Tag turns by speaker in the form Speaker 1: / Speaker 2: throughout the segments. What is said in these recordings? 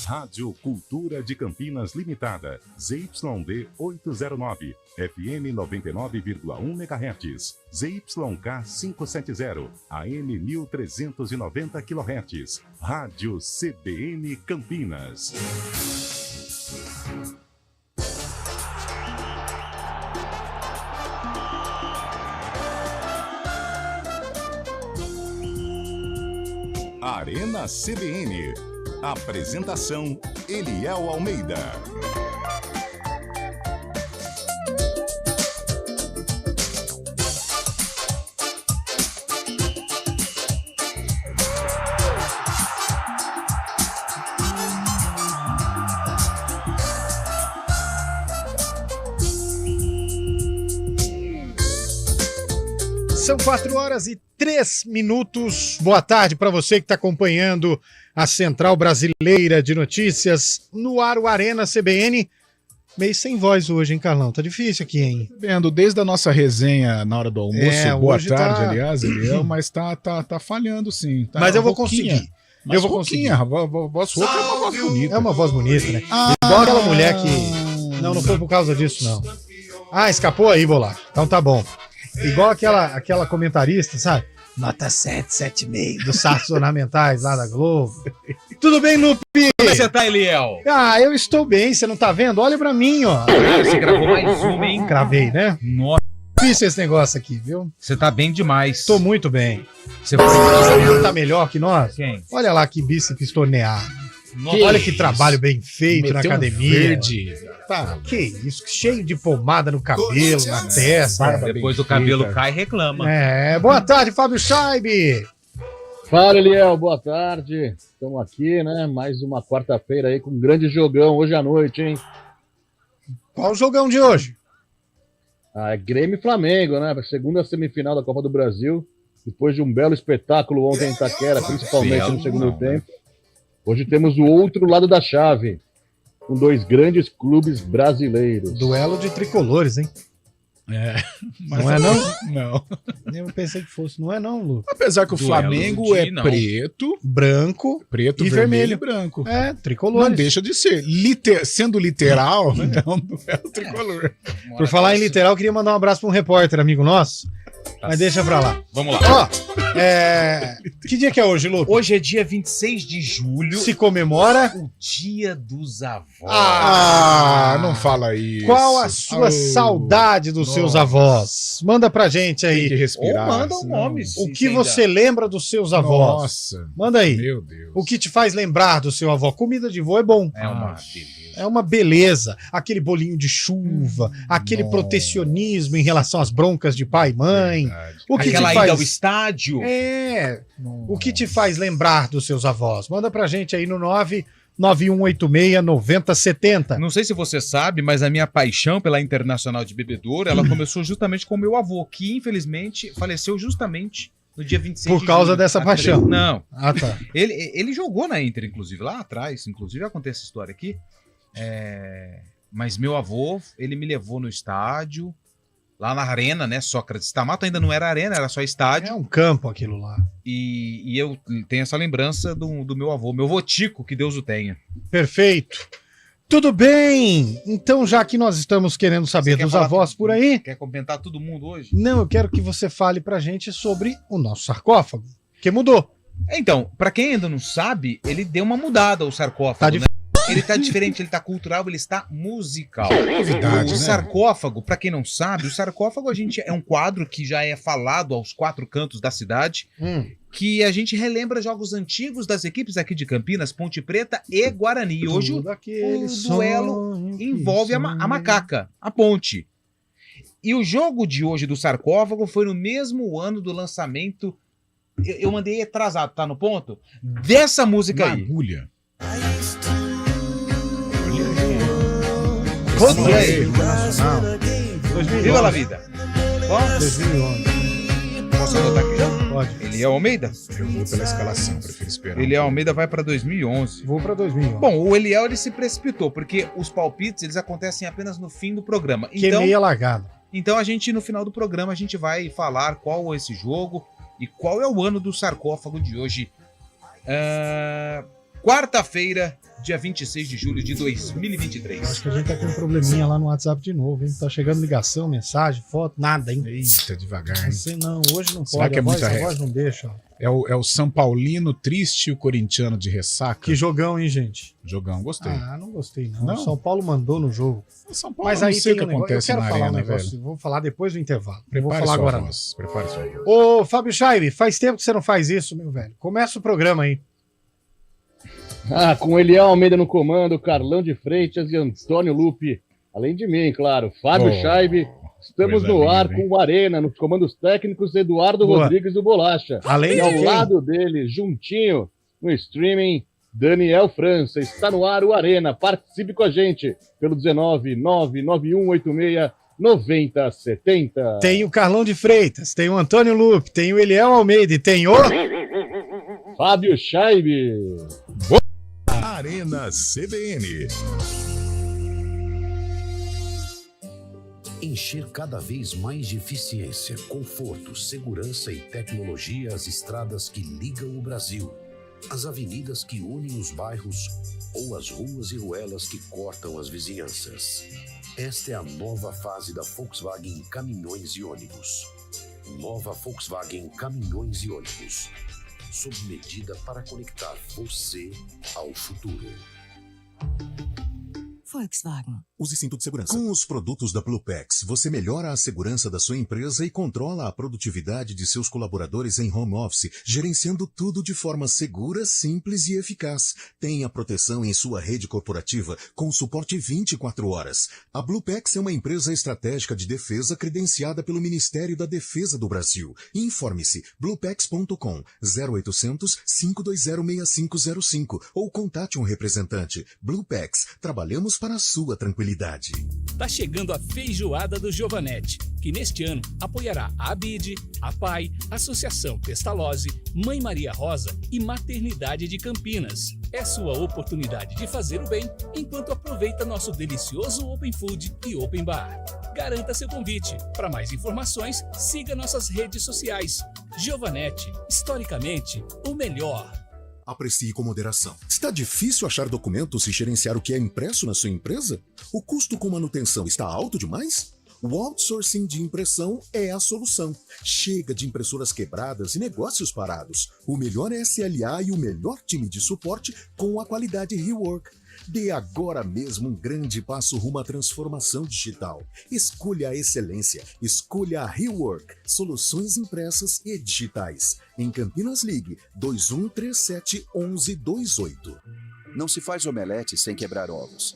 Speaker 1: Rádio Cultura de Campinas Limitada, ZYD 809, FM 99,1 MHz, ZYK 570, AM 1390 kHz, Rádio CBN Campinas. Arena CBN. Apresentação: Eliel Almeida.
Speaker 2: São 4h03. Boa tarde para você que está acompanhando a Central Brasileira de Notícias no ar, o Arena CBN. Meio sem voz hoje, hein, Carlão? Tá difícil aqui, hein?
Speaker 3: Vendo, desde a nossa resenha na hora do almoço, boa tarde,
Speaker 2: tá...
Speaker 3: aliás, Eliel, mas tá falhando sim. Tá,
Speaker 2: mas eu vou conseguir.
Speaker 3: Mas eu vou conseguir. A voz rouca é uma voz bonita.
Speaker 2: É uma voz bonita, né? Igual aquela mulher que... Não foi por causa disso, não. Ah, escapou aí, Bolar. Então tá bom. Igual aquela comentarista, sabe? Nota 7, 7,5 dos Sartos Ornamentais lá da Globo. Tudo bem, Lupe?
Speaker 4: Como você tá, Eliel?
Speaker 2: Ah, eu estou bem, você não tá vendo? Olha pra mim, ó.
Speaker 4: Você gravou mais uma, hein?
Speaker 2: Gravei, né?
Speaker 4: Nossa,
Speaker 2: Difícil esse negócio aqui, viu?
Speaker 4: você tá bem demais.
Speaker 2: Tô muito bem.
Speaker 4: Você foi...
Speaker 2: Você tá melhor que nós?
Speaker 4: Quem?
Speaker 2: Olha lá que bíceps torneado.
Speaker 4: Nossa,
Speaker 2: Olha que trabalho bem feito na
Speaker 3: Meteu
Speaker 2: academia.
Speaker 3: verde.
Speaker 2: Tá, que isso, cheio de pomada no cabelo, na testa.
Speaker 4: depois o cabelo cai e reclama.
Speaker 2: É, boa tarde, Fábio Scheibe.
Speaker 5: Fala, Eliel, boa tarde. Estamos aqui, né? Mais uma quarta-feira aí com um grande jogão hoje à noite, hein?
Speaker 2: Qual o jogão de hoje?
Speaker 5: É Grêmio e Flamengo, né? Segunda semifinal da Copa do Brasil. Depois de um belo espetáculo ontem em Itaquera, principalmente no segundo tempo. Hoje temos o outro lado da chave, com dois grandes clubes brasileiros.
Speaker 2: Duelo de tricolores, hein?
Speaker 3: É, mas
Speaker 2: Não é não?
Speaker 3: Não.
Speaker 2: Eu pensei que fosse. Não é não, Lu.
Speaker 3: Apesar que o
Speaker 4: Duelo
Speaker 3: Flamengo
Speaker 4: do
Speaker 3: é
Speaker 4: dia, não.
Speaker 3: preto,
Speaker 2: Branco
Speaker 3: preto,
Speaker 2: e
Speaker 3: vermelho e
Speaker 2: vermelho.
Speaker 3: branco.
Speaker 2: É, tricolores.
Speaker 3: Não deixa de ser. Sendo literal, é um duelo tricolor.
Speaker 2: Por falar em literal, eu queria mandar um abraço para um repórter, amigo nosso. Mas deixa pra lá.
Speaker 4: Vamos lá.
Speaker 2: Ó, que dia que é hoje, Lu?
Speaker 4: Hoje é dia 26 de julho,
Speaker 2: Se comemora.
Speaker 4: o dia dos avós.
Speaker 3: Não fala isso.
Speaker 2: Qual a sua saudade dos seus avós? Manda pra gente
Speaker 3: Tem que
Speaker 2: aí.
Speaker 3: respirar.
Speaker 4: Ou manda um
Speaker 3: senão-
Speaker 4: nome.
Speaker 2: O que você lembra dos seus avós?
Speaker 3: Nossa.
Speaker 2: Manda aí.
Speaker 3: Meu Deus.
Speaker 2: O que te faz lembrar do seu avô? Comida de vô é bom.
Speaker 4: É uma beleza.
Speaker 2: É uma beleza. Aquele bolinho de chuva, aquele
Speaker 3: Nossa.
Speaker 2: protecionismo em relação às broncas de pai e mãe.
Speaker 3: Verdade.
Speaker 2: O que
Speaker 4: Aquela
Speaker 2: te faz...
Speaker 4: ida ao estádio.
Speaker 2: É.
Speaker 3: Nossa.
Speaker 2: O que te faz lembrar dos seus avós? Manda pra gente aí no 99186-9070.
Speaker 4: Não sei se você sabe, mas a minha paixão pela Internacional de Bebedouro, ela começou justamente com o meu avô, que infelizmente faleceu justamente no dia 26
Speaker 2: Por
Speaker 4: de
Speaker 2: causa
Speaker 4: julho.
Speaker 2: dessa paixão.
Speaker 4: Não.
Speaker 2: Ah, tá.
Speaker 4: Ele jogou na Inter, inclusive, lá atrás. Inclusive, acontece essa história aqui. Mas meu avô, ele me levou no estádio, lá na arena, né? Sócrates Tamato ainda não era arena, era só estádio.
Speaker 2: É um campo aquilo lá.
Speaker 4: E eu tenho essa lembrança do meu avô, meu avô Tico, que Deus o tenha.
Speaker 2: Perfeito. Tudo bem. Então, já que nós estamos querendo saber
Speaker 4: Você quer
Speaker 2: dos
Speaker 4: falar
Speaker 2: avós por aí,
Speaker 4: Quer comentar todo mundo hoje?
Speaker 2: não, eu quero que você fale pra gente sobre o nosso sarcófago, que mudou.
Speaker 4: Então, pra quem ainda não sabe, ele deu uma mudada o sarcófago,
Speaker 2: Tá
Speaker 4: né? Ele tá diferente, ele tá cultural, ele está musical.
Speaker 3: Novidade,
Speaker 4: O
Speaker 3: né?
Speaker 4: sarcófago, pra quem não sabe, o sarcófago é um quadro que já é falado aos quatro cantos da cidade, que a gente relembra jogos antigos das equipes aqui de Campinas, Ponte Preta e Guarani. E hoje o duelo envolve a macaca, a Ponte. E o jogo de hoje do sarcófago foi no mesmo ano do lançamento. Eu mandei atrasado, tá no ponto? Dessa música aí.
Speaker 3: Agulha.
Speaker 2: Coldplay.
Speaker 4: Viva la vida. Ó,
Speaker 2: 2011.
Speaker 4: posso anotar aqui já?
Speaker 2: Pode.
Speaker 4: Eliel Almeida?
Speaker 3: Eu vou pela escalação, prefiro esperar.
Speaker 4: Eliel Almeida vai pra 2011.
Speaker 2: Vou pra 2011.
Speaker 4: Bom, o Eliel ele se precipitou, porque os palpites eles acontecem apenas no fim do programa.
Speaker 2: que é meia largada.
Speaker 4: Então a gente, no final do programa, a gente vai falar qual é esse jogo e qual é o ano do sarcófago de hoje. quarta-feira, dia 26 de julho de 2023.
Speaker 2: Acho que a gente tá com um probleminha lá no WhatsApp de novo, hein? Tá chegando ligação, mensagem, foto, nada, hein?
Speaker 3: Eita, devagar, hein?
Speaker 2: Você não, hoje não
Speaker 3: Será
Speaker 2: pode,
Speaker 3: que é muita
Speaker 2: a voz não deixa. Ó.
Speaker 3: É o São Paulino triste e o corintiano de ressaca.
Speaker 2: Que jogão, hein, gente?
Speaker 3: Jogão, gostei.
Speaker 2: Ah, não gostei, não.
Speaker 3: Não?
Speaker 2: O São Paulo mandou no jogo.
Speaker 3: O São Paulo,
Speaker 2: Mas
Speaker 3: não
Speaker 2: aí
Speaker 3: sei o
Speaker 2: tem
Speaker 3: que
Speaker 2: um negócio. Eu
Speaker 3: acontece
Speaker 2: quero
Speaker 3: na
Speaker 2: falar
Speaker 3: arena,
Speaker 2: um negócio,
Speaker 3: velho.
Speaker 2: vou falar depois do intervalo. Não vou
Speaker 3: Prepare
Speaker 2: falar
Speaker 3: sua
Speaker 2: agora, não.
Speaker 3: voz. Prepare sua voz.
Speaker 2: Ô, Fábio Scheibe, faz tempo que você não faz isso, meu velho. Começa o programa aí.
Speaker 5: Com Eliel Almeida no comando, Carlão de Freitas e Antônio Lupe. Além de mim, claro, Fábio Scheibe. Estamos
Speaker 3: coisa
Speaker 5: no ar
Speaker 3: linda, hein?
Speaker 5: com o Arena, nos comandos técnicos, Eduardo
Speaker 2: Boa.
Speaker 5: Rodrigues do Bolacha.
Speaker 2: Além
Speaker 5: E
Speaker 2: de
Speaker 5: ao
Speaker 2: quem?
Speaker 5: lado dele, juntinho, no streaming, Daniel França. Está no ar o Arena. Participe com a gente pelo 19991869070.
Speaker 2: Tem o Carlão de Freitas, tem o Antônio Lupe, tem o Eliel Almeida e tem o...
Speaker 5: Fábio Scheibe.
Speaker 1: Arena CBN.
Speaker 6: Encher cada vez mais de eficiência, conforto, segurança e tecnologia as estradas que ligam o Brasil, as avenidas que unem os bairros ou as ruas e ruelas que cortam as vizinhanças. Esta é a nova fase da Volkswagen Caminhões e Ônibus. Nova Volkswagen Caminhões e Ônibus. Sob medida para conectar você ao futuro.
Speaker 7: Volkswagen.
Speaker 1: Use cinto de segurança. Com os produtos da Bluepex, você melhora a segurança da sua empresa e controla a produtividade de seus colaboradores em home office, gerenciando tudo de forma segura, simples e eficaz. Tenha proteção em sua rede corporativa com suporte 24 horas. A Bluepex é uma empresa estratégica de defesa credenciada pelo Ministério da Defesa do Brasil. Informe-se bluepex.com 0800 520 6505 ou contate um representante. Bluepex, trabalhamos para a sua tranquilidade.
Speaker 8: Tá chegando a feijoada do Giovanetti, que neste ano apoiará a ABID, a PAI, Associação Pestalozzi, Mãe Maria Rosa e Maternidade de Campinas. É sua oportunidade de fazer o bem enquanto aproveita nosso delicioso Open Food e Open Bar. Garanta seu convite. Para mais informações, siga nossas redes sociais. Giovanetti, historicamente, o melhor.
Speaker 1: Aprecie com moderação. Está difícil achar documentos e gerenciar o que é impresso na sua empresa? O custo com manutenção está alto demais? O outsourcing de impressão é a solução. Chega de impressoras quebradas e negócios parados. O melhor SLA e o melhor time de suporte com a qualidade Rework. Dê agora mesmo um grande passo rumo à transformação digital. Escolha a excelência. Escolha a Rework. Soluções impressas e digitais. Em Campinas, ligue 2137-1128.
Speaker 9: Não se faz omelete sem quebrar ovos.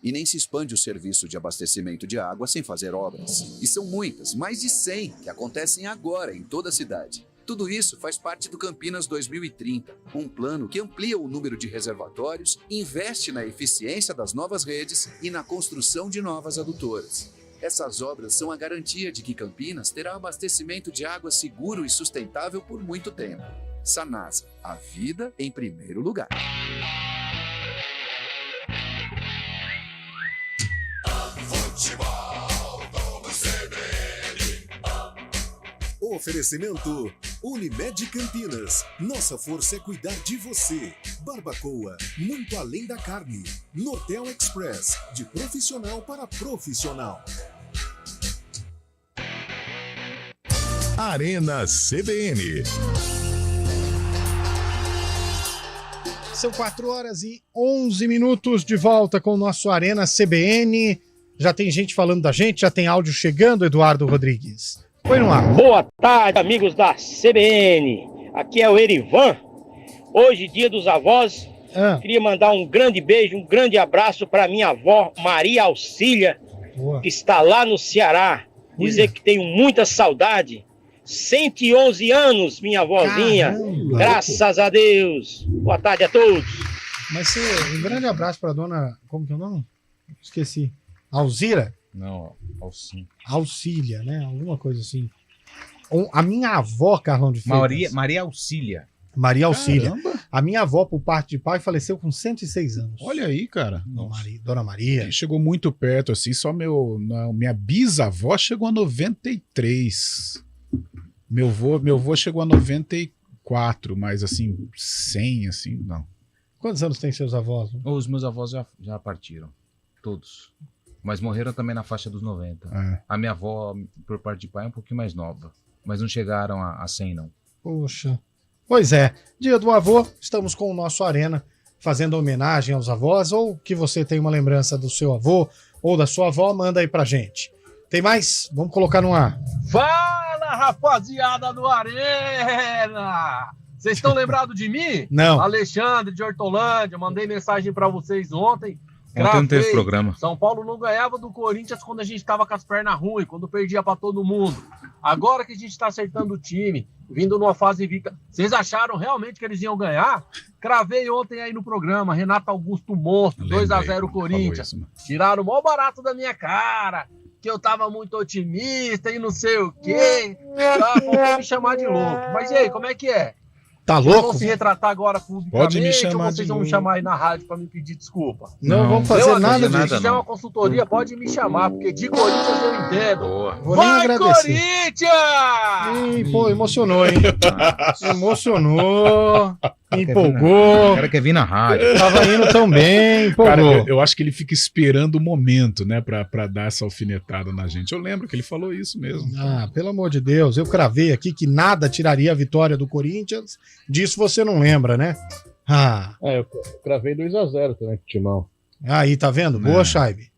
Speaker 9: E nem se expande o serviço de abastecimento de água sem fazer obras. E são muitas, mais de 100, que acontecem agora em toda a cidade. Tudo isso faz parte do Campinas 2030, um plano que amplia o número de reservatórios, investe na eficiência das novas redes e na construção de novas adutoras. Essas obras são a garantia de que Campinas terá abastecimento de água seguro e sustentável por muito tempo. Sanasa, a vida em primeiro lugar.
Speaker 1: Oferecimento Unimed Campinas. Nossa força é cuidar de você. Barbacoa, muito além da carne. Nortel Express, de profissional para profissional. Arena CBN.
Speaker 2: São 4h11 de volta com o nosso Arena CBN. Já tem gente falando da gente, já tem áudio chegando, Eduardo Rodrigues. Põe no ar.
Speaker 10: Boa tarde, amigos da CBN. Aqui é o Erivan. Hoje, dia dos avós. Queria mandar um grande beijo, um grande abraço para minha avó, Maria Auxília, que está lá no Ceará. Dizer que tenho muita saudade. 111 anos, minha avózinha. Caramba. Graças a Deus. Boa tarde a todos.
Speaker 2: Mas um grande abraço para a dona... Como que é o nome? Esqueci. Alzira?
Speaker 3: Não, Alcília.
Speaker 2: Auxília, né? Alguma coisa assim. A minha avó, Carlão de Freitas...
Speaker 4: Maria Auxília.
Speaker 2: Maria Auxília.
Speaker 3: Caramba.
Speaker 2: A minha avó, por parte de pai, faleceu com 106 anos.
Speaker 3: Olha aí, cara.
Speaker 2: Dona Maria.
Speaker 3: Chegou muito perto, assim. Só minha bisavó chegou a 93. Meu avô chegou a 94, mas assim, 100, assim, não.
Speaker 2: Quantos anos tem seus avós?
Speaker 4: Os meus avós já partiram. Todos. Mas morreram também na faixa dos 90. A minha avó, por parte de pai, é um pouquinho mais nova. Mas não chegaram a 100, não.
Speaker 2: Poxa. Pois é. Dia do avô, estamos com o nosso Arena fazendo homenagem aos avós, ou que você tem uma lembrança do seu avô ou da sua avó, manda aí pra gente. Tem mais? Vamos colocar no ar.
Speaker 7: Fala, rapaziada do Arena! Vocês estão lembrados de mim?
Speaker 2: Não.
Speaker 7: Alexandre de Hortolândia, mandei mensagem pra vocês ontem.
Speaker 4: Ontem não teve programa.
Speaker 7: São Paulo não ganhava do Corinthians quando a gente tava com as pernas ruins, quando perdia pra todo mundo. Agora que a gente tá acertando o time, vindo numa fase vica. Vocês acharam realmente que eles iam ganhar? Cravei ontem aí no programa, Renato Augusto morto, 2-0 Corinthians. Tiraram o maior barato da minha cara, que eu tava muito otimista e não sei o quê. Vão me chamar de louco. Mas e aí, como é que é?
Speaker 2: Tá
Speaker 7: Vocês
Speaker 2: louco?
Speaker 7: vão se retratar agora publicamente?
Speaker 3: Pode me chamar
Speaker 7: ou vocês vão me chamar aí na rádio pra me pedir desculpa?
Speaker 2: Não vamos fazer nada
Speaker 7: Se
Speaker 2: disso.
Speaker 7: quiser uma consultoria, pode me chamar, porque de Corinthians eu entendo.
Speaker 4: Boa.
Speaker 2: Vou nem
Speaker 7: Vai,
Speaker 2: agradecer.
Speaker 7: Corinthians!
Speaker 2: Ih, pô, emocionou, hein? Emocionou, empolgou.
Speaker 4: O cara quer vir na rádio.
Speaker 2: Tava indo tão bem,
Speaker 3: Cara,
Speaker 2: empolgou.
Speaker 3: eu acho que ele fica esperando o momento, né, pra dar essa alfinetada na gente. Eu lembro que ele falou isso mesmo.
Speaker 2: Ah, pelo amor de Deus, eu cravei aqui que nada tiraria a vitória do Corinthians. Disso você não lembra, né? Ah,
Speaker 5: Eu cravei 2-0 também pro Timão.
Speaker 2: aí, tá vendo? Boa, Chaibe.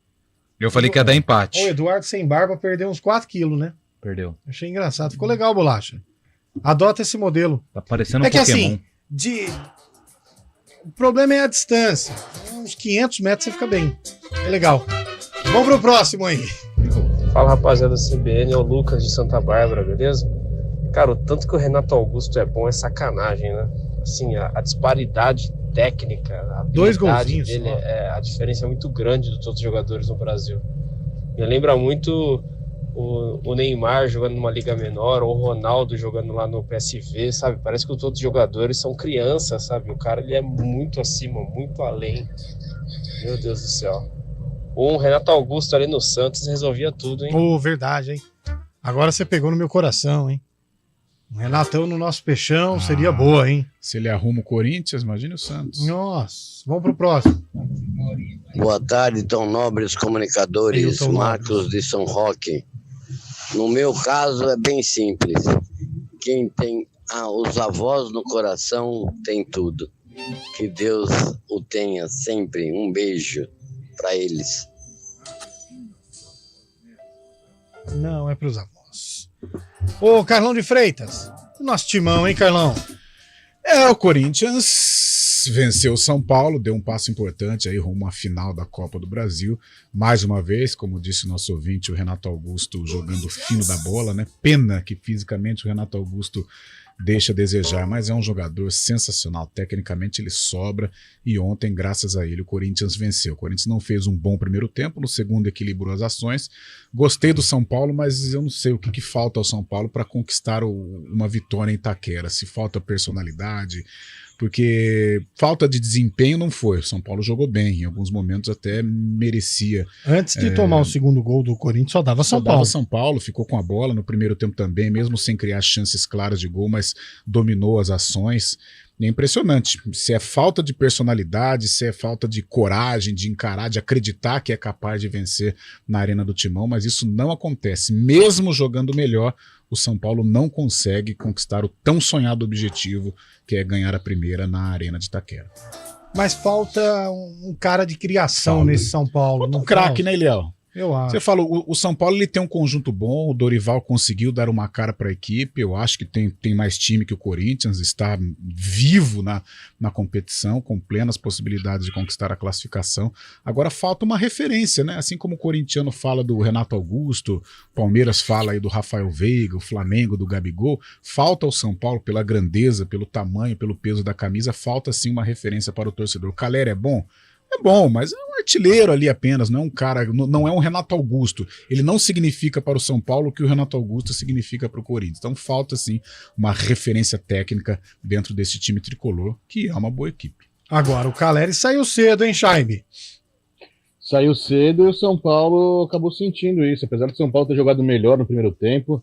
Speaker 4: Eu falei que ia dar empate.
Speaker 2: O Eduardo sem barba perdeu uns 4 quilos, né?
Speaker 4: Perdeu.
Speaker 2: Achei engraçado. Ficou legal, Bolacha. Adota esse modelo.
Speaker 4: Tá parecendo um
Speaker 2: É que
Speaker 4: Pokémon.
Speaker 2: assim, o problema é a distância. Uns 500 metros você fica bem. É legal. Vamos pro próximo aí.
Speaker 11: Fala, rapaziada da CBN, é o Lucas de Santa Bárbara, beleza? Cara, o tanto que o Renato Augusto é bom é sacanagem, né? Assim, a disparidade técnica, a
Speaker 2: Dois
Speaker 11: habilidade
Speaker 2: golzinhos
Speaker 11: dele,
Speaker 2: só.
Speaker 11: a diferença é muito grande dos outros jogadores no Brasil. Me lembra muito o Neymar jogando numa liga menor, ou o Ronaldo jogando lá no PSV, sabe? Parece que os outros jogadores são crianças, sabe? O cara, ele é muito acima, muito além. Meu Deus do céu. Ou o Renato Augusto ali no Santos resolvia tudo, hein?
Speaker 2: Pô, verdade, hein? Agora você pegou no meu coração, hein? Um Renatão no nosso peixão seria boa, hein?
Speaker 3: Se ele arruma o Corinthians, imagine o Santos.
Speaker 2: Nossa, vamos pro próximo.
Speaker 12: Boa tarde, tão nobres comunicadores,
Speaker 2: Tão
Speaker 12: Marcos de São Roque. No meu caso é bem simples. Quem tem os avós no coração tem tudo. Que Deus o tenha sempre. Um beijo para eles.
Speaker 2: Não, é pros avós. Ô, Carlão de Freitas. Nosso timão, hein, Carlão?
Speaker 3: O Corinthians venceu o São Paulo, deu um passo importante aí rumo à final da Copa do Brasil. Mais uma vez, como disse o nosso ouvinte, o Renato Augusto jogando fino da bola, né? Pena que fisicamente o Renato Augusto deixa a desejar, mas é um jogador sensacional. Tecnicamente ele sobra e ontem, graças a ele, o Corinthians venceu. O Corinthians não fez um bom primeiro tempo, no segundo equilibrou as ações. Gostei do São Paulo, mas eu não sei o que falta ao São Paulo para conquistar uma vitória em Itaquera. Se falta personalidade, porque falta de desempenho não foi. O São Paulo jogou bem, em alguns momentos até merecia.
Speaker 2: Antes de tomar o segundo gol do Corinthians, só dava São Paulo.
Speaker 3: São Paulo, ficou com a bola no primeiro tempo também, mesmo sem criar chances claras de gol, mas dominou as ações. É impressionante. Se é falta de personalidade, se é falta de coragem, de encarar, de acreditar que é capaz de vencer na Arena do Timão, mas isso não acontece. Mesmo jogando melhor, o São Paulo não consegue conquistar o tão sonhado objetivo que é ganhar a primeira na Arena de Itaquera.
Speaker 2: Mas falta um cara de criação nesse São Paulo.
Speaker 3: Um craque, né, Eliel?
Speaker 2: Eu acho.
Speaker 3: Você fala, o São Paulo ele tem um conjunto bom, o Dorival conseguiu dar uma cara para a equipe, eu acho que tem mais time que o Corinthians, está vivo na competição, com plenas possibilidades de conquistar a classificação. Agora falta uma referência, né? Assim como o corintiano fala do Renato Augusto, o Palmeiras fala aí do Rafael Veiga, o Flamengo do Gabigol, falta ao São Paulo pela grandeza, pelo tamanho, pelo peso da camisa, falta sim uma referência para o torcedor. O Calera é bom? É bom, mas é um artilheiro ali apenas, não é um cara, não é um Renato Augusto. Ele não significa para o São Paulo o que o Renato Augusto significa para o Corinthians. Então falta, sim, uma referência técnica dentro desse time tricolor, que é uma boa equipe.
Speaker 2: Agora, o Caleri saiu cedo, hein, Chaime?
Speaker 5: Saiu cedo e o São Paulo acabou sentindo isso. Apesar do São Paulo ter jogado melhor no primeiro tempo,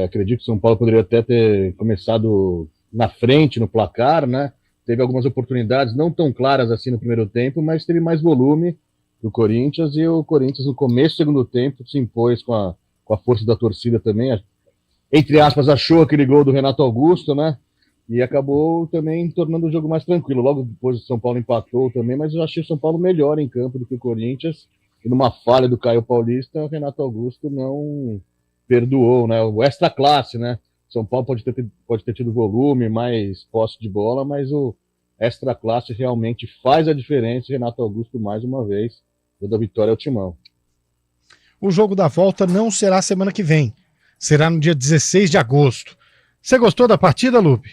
Speaker 5: acredito que o São Paulo poderia até ter começado na frente no placar, né? teve algumas oportunidades, não tão claras assim no primeiro tempo, mas teve mais volume do Corinthians, e o Corinthians no começo do segundo tempo se impôs com a força da torcida também, entre aspas, achou aquele gol do Renato Augusto, né? E acabou também tornando o jogo mais tranquilo. Logo depois o São Paulo empatou também, mas eu achei o São Paulo melhor em campo do que o Corinthians. E numa falha do Caio Paulista, o Renato Augusto não perdoou, né? O extra classe, né? São Paulo pode ter tido volume, mais posse de bola, mas o extra classe realmente faz a diferença. Renato Augusto, mais uma vez, deu da vitória ao Timão.
Speaker 2: O jogo da volta não será semana que vem. Será no dia 16 de agosto. Você gostou da partida, Lupe?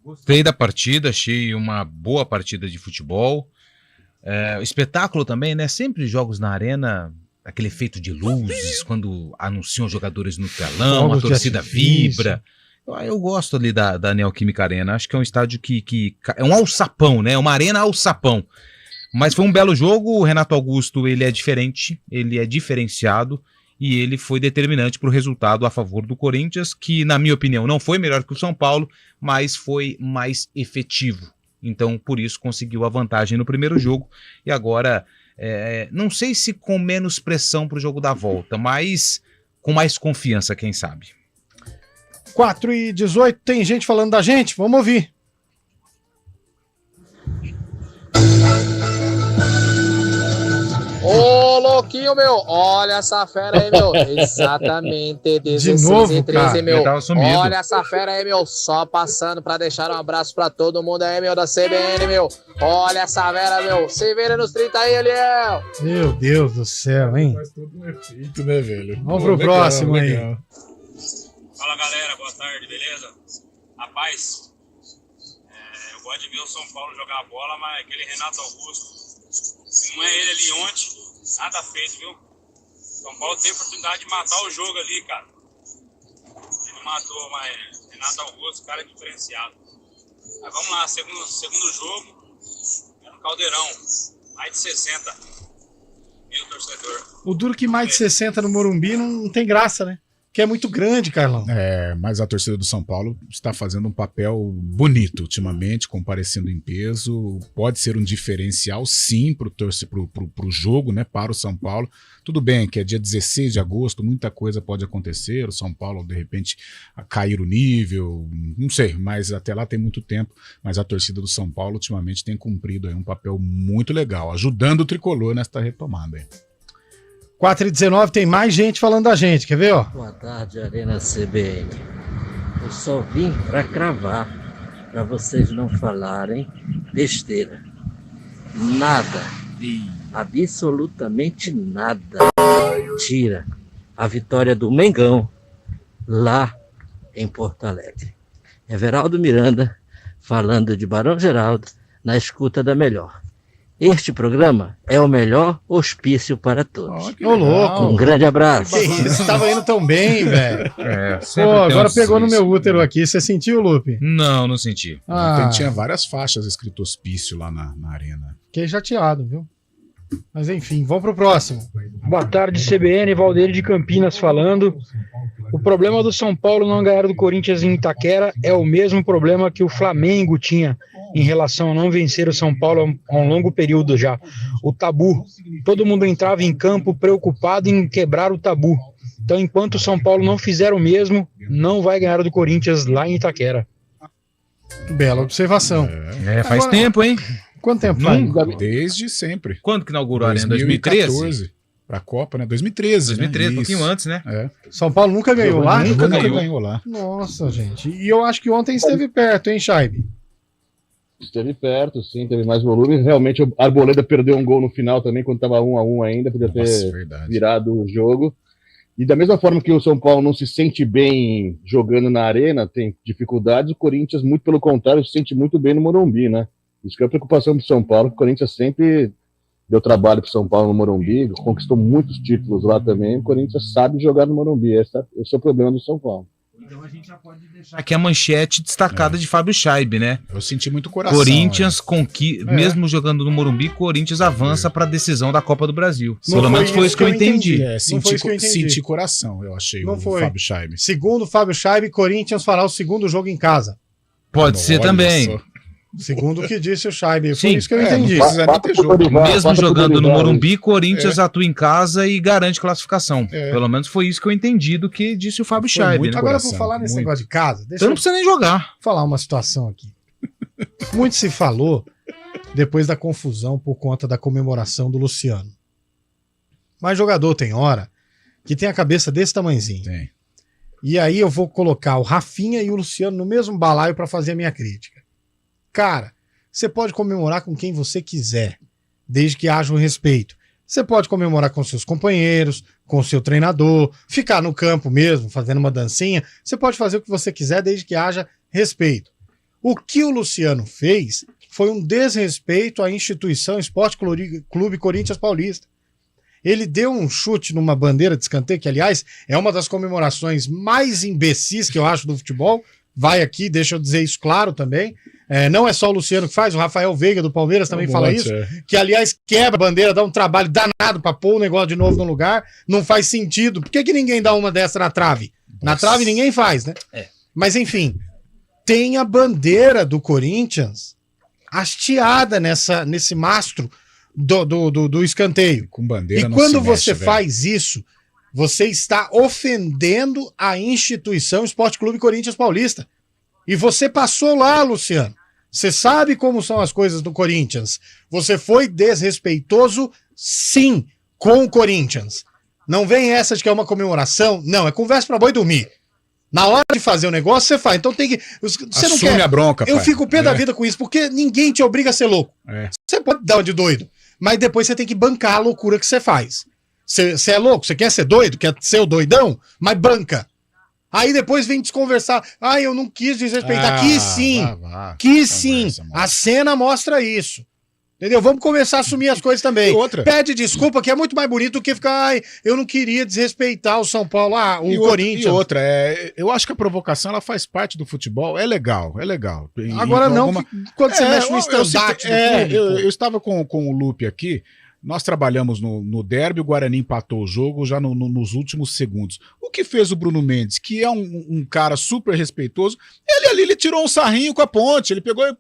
Speaker 4: Gostei da partida, achei uma boa partida de futebol. Espetáculo também, né? Sempre jogos na arena, aquele efeito de luzes, quando anunciam jogadores no telão,
Speaker 2: Jogos
Speaker 4: a torcida
Speaker 2: de artifício.
Speaker 4: vibra. Eu gosto ali da Neoquímica Arena, acho que é um estádio que é um alçapão, né? Uma arena alçapão. Mas foi um belo jogo, o Renato Augusto, ele é diferente, ele é diferenciado, e ele foi determinante para o resultado a favor do Corinthians, que, na minha opinião, não foi melhor que o São Paulo, mas foi mais efetivo. Então, por isso, conseguiu a vantagem no primeiro jogo. E agora, não sei se com menos pressão para o jogo da volta, mas com mais confiança, quem sabe.
Speaker 2: 4h18, tem gente falando da gente? Vamos ouvir.
Speaker 13: Ô, louquinho, meu, olha essa fera aí, meu, exatamente, 16
Speaker 2: novo,
Speaker 13: e 13,
Speaker 2: cara,
Speaker 13: meu,
Speaker 4: eu tava sumido.
Speaker 13: olha essa fera aí, meu, só passando pra deixar um abraço pra todo mundo aí, meu, da CBN, meu, olha essa fera, meu, se vira nos 30 aí, Eliel.
Speaker 2: Meu Deus do céu, hein?
Speaker 3: Faz todo um efeito, né, velho?
Speaker 2: Vamos pro próximo aí.
Speaker 14: Fala, galera, boa tarde, beleza? Rapaz, eu gosto de ver o São Paulo jogar a bola, mas aquele Renato Augusto, se não é ele ali ontem, nada feito, viu? São Paulo tem oportunidade de matar o jogo ali, cara. Ele matou, mas Renato Augusto, cara diferenciado. Mas vamos lá, segundo jogo, é no Caldeirão, mais de 60 mil torcedor.
Speaker 2: O duro que mais de 60 no Morumbi não tem graça, né? Que é muito grande, Carlão.
Speaker 3: Mas a torcida do São Paulo está fazendo um papel bonito ultimamente, comparecendo em peso. Pode ser um diferencial, sim, pro jogo, né? Para o São Paulo. Tudo bem que é dia 16 de agosto, muita coisa pode acontecer. O São Paulo, de repente, cair o nível, não sei, mas até lá tem muito tempo. Mas a torcida do São Paulo, ultimamente, tem cumprido aí um papel muito legal, ajudando o tricolor nesta retomada aí.
Speaker 2: 4h19, tem mais gente falando da gente, quer ver, ó?
Speaker 15: Boa tarde, Arena CBN. Eu só vim para cravar, para vocês não falarem besteira. Nada, absolutamente nada, tira a vitória do Mengão lá em Porto Alegre. Everaldo Miranda falando de Barão Geraldo na escuta da Melhor. Este programa é o melhor hospício para todos.
Speaker 2: Ô, louco.
Speaker 15: Um grande abraço.
Speaker 2: Que isso, tava indo tão bem, velho. Pô, agora pegou no meu útero aqui. Você sentiu, Lupe?
Speaker 4: Não senti.
Speaker 3: Tinha várias faixas escrito hospício lá na arena.
Speaker 2: Fiquei chateado, viu? Mas enfim, vamos pro próximo.
Speaker 16: Boa tarde, CBN, Valdeiro de Campinas falando. O problema do São Paulo não ganhar do Corinthians em Itaquera é o mesmo problema que o Flamengo tinha em relação a não vencer o São Paulo há um longo período já. O tabu. Todo mundo entrava em campo preocupado em quebrar o tabu. Então, enquanto o São Paulo não fizer o mesmo, não vai ganhar do Corinthians lá em Itaquera.
Speaker 2: Bela observação.
Speaker 4: Faz tempo, hein?
Speaker 2: Quanto tempo faz?
Speaker 3: Desde sempre.
Speaker 4: Quando que inaugurou a arena? 2013?
Speaker 3: Pra Copa, né? 2013.
Speaker 4: 2013,
Speaker 3: né?
Speaker 4: um pouquinho antes, né?
Speaker 2: São Paulo nunca ganhou lá?
Speaker 3: Nunca ganhou lá.
Speaker 2: Nossa, gente. E eu acho que ontem esteve perto, hein, Chaibe?
Speaker 5: Esteve perto, sim, teve mais volume. Realmente o Arboleda perdeu um gol no final também, quando estava 1-1 ainda, podia ter virado o jogo. E da mesma forma que o São Paulo não se sente bem jogando na arena, tem dificuldades, o Corinthians, muito pelo contrário, se sente muito bem no Morumbi, né? Isso que é a preocupação do São Paulo, que o Corinthians sempre deu trabalho para o São Paulo no Morumbi, conquistou muitos títulos lá também, o Corinthians sabe jogar no Morumbi, esse é o problema do São Paulo.
Speaker 4: Então a gente já pode deixar aqui a manchete destacada de Fábio Scheibe, né?
Speaker 3: Eu senti muito coração.
Speaker 4: Corinthians, mesmo jogando no Morumbi, Corinthians avança para a decisão da Copa do Brasil. Pelo menos foi isso que eu entendi.
Speaker 3: Senti coração, eu achei,
Speaker 2: não
Speaker 3: o
Speaker 2: foi.
Speaker 3: Fábio Scheibe.
Speaker 2: Segundo o Fábio Scheibe, Corinthians fará o segundo jogo em casa.
Speaker 4: Pode ser também.
Speaker 2: Segundo o que disse o Scheibe, foi
Speaker 4: Sim,
Speaker 2: isso que eu entendi.
Speaker 4: Mesmo jogando no Morumbi, Corinthians atua em casa e garante classificação. Pelo menos foi isso que eu entendi do que disse o Fábio Scheibe. Né?
Speaker 2: Agora, por falar nesse negócio de casa,
Speaker 4: Então não precisa nem jogar.
Speaker 2: Falar uma situação aqui. Muito se falou depois da confusão por conta da comemoração do Luciano. Mas jogador tem hora que tem a cabeça desse tamanhozinho.
Speaker 3: Tem.
Speaker 2: E aí eu vou colocar o Rafinha e o Luciano no mesmo balaio para fazer a minha crítica. Cara, você pode comemorar com quem você quiser, desde que haja o respeito. Você pode comemorar com seus companheiros, com seu treinador, ficar no campo mesmo, fazendo uma dancinha. Você pode fazer o que você quiser, desde que haja respeito. O que o Luciano fez foi um desrespeito à instituição Esporte Clube Corinthians Paulista. Ele deu um chute numa bandeira de escanteio, que, aliás, é uma das comemorações mais imbecis que eu acho do futebol. Vai aqui, deixa eu dizer isso claro também. Não é só o Luciano que faz, o Rafael Veiga do Palmeiras também fala isso. Que, aliás, quebra a bandeira, dá um trabalho danado pra pôr o negócio de novo no lugar. Não faz sentido. Por que ninguém dá uma dessa na trave? Na trave ninguém faz, né? Mas, enfim, tem a bandeira do Corinthians hasteada nesse mastro do escanteio.
Speaker 3: Com bandeira.
Speaker 2: E quando você faz isso, você está ofendendo a instituição Esporte Clube Corinthians Paulista. E você passou lá, Luciano. Você sabe como são as coisas do Corinthians. Você foi desrespeitoso, sim, com o Corinthians. Não vem essa de que é uma comemoração. Não, é conversa pra boi dormir. Na hora de fazer o negócio, você faz. Então tem que... Você não quer...
Speaker 3: a bronca,
Speaker 2: Eu
Speaker 3: pai.
Speaker 2: fico pé da vida com isso, porque ninguém te obriga a ser louco. Você pode dar uma de doido, mas depois você tem que bancar a loucura que você faz. Você é louco? Você quer ser doido? Quer ser o doidão? Mas banca. Aí depois vem desconversar. Eu não quis desrespeitar. Quis sim. Quis sim. A cena mostra isso. Entendeu? Vamos começar a assumir as coisas também. Pede desculpa, que é muito mais bonito do que ficar, eu não queria desrespeitar o São Paulo, Corinthians.
Speaker 3: E outra, eu acho que a provocação ela faz parte do futebol. É legal.
Speaker 2: Agora quando você mexe no estandarte
Speaker 3: eu estava com o Lupe aqui. Nós trabalhamos no derby, o Guarani empatou o jogo já nos últimos segundos. O que fez o Bruno Mendes, que é um cara super respeitoso, ele tirou um sarrinho com a Ponte, ele pegou e...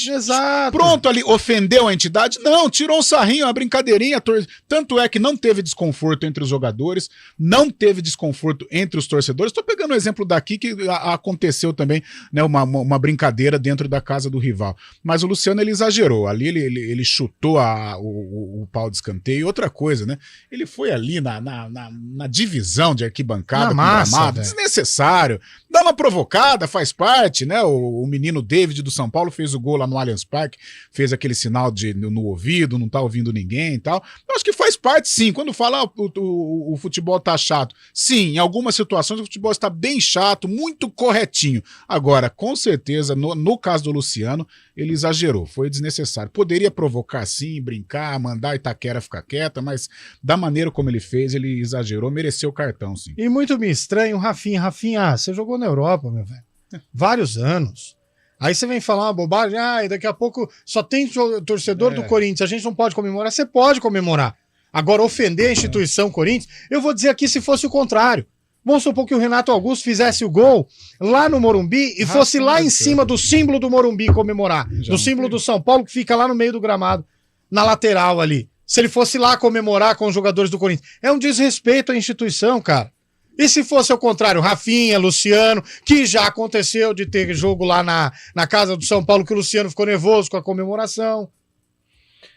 Speaker 2: Exato.
Speaker 3: Pronto, ali, ofendeu a entidade? Não, tirou um sarrinho, uma brincadeirinha. Tanto é que não teve desconforto entre os jogadores, não teve desconforto entre os torcedores. Estou pegando o exemplo daqui que aconteceu também, né, uma brincadeira dentro da casa do rival. Mas o Luciano, ele exagerou. Ali ele chutou o pau de escanteio. Outra coisa, né? Ele foi ali na divisão de arquibancada,
Speaker 2: na massa,
Speaker 3: gramado, desnecessário. Dá uma provocada, faz parte, né? O menino David do São Paulo fez o gol lá no Allianz Parque, fez aquele sinal no ouvido, não tá ouvindo ninguém e tal. Eu acho que faz parte, sim. Quando fala o futebol tá chato, sim, em algumas situações o futebol está bem chato, muito corretinho. Agora, com certeza, no caso do Luciano, ele exagerou, foi desnecessário. Poderia provocar, sim, brincar, mandar a Itaquera ficar quieta, mas da maneira como ele fez, ele exagerou, mereceu o cartão, sim.
Speaker 2: E muito me estranho, Rafinha, você jogou na Europa, meu velho, vários anos. Aí você vem falar uma bobagem, daqui a pouco só tem torcedor do Corinthians, a gente não pode comemorar. Você pode comemorar. Agora, ofender a instituição Corinthians, eu vou dizer aqui se fosse o contrário. Vamos supor que o Renato Augusto fizesse o gol lá no Morumbi e fosse lá em cima do símbolo do Morumbi comemorar. Do símbolo do São Paulo, que fica lá no meio do gramado, na lateral ali. Se ele fosse lá comemorar com os jogadores do Corinthians. É um desrespeito à instituição, cara. E se fosse ao contrário, Rafinha, Luciano, que já aconteceu de ter jogo lá na casa do São Paulo, que o Luciano ficou nervoso com a comemoração.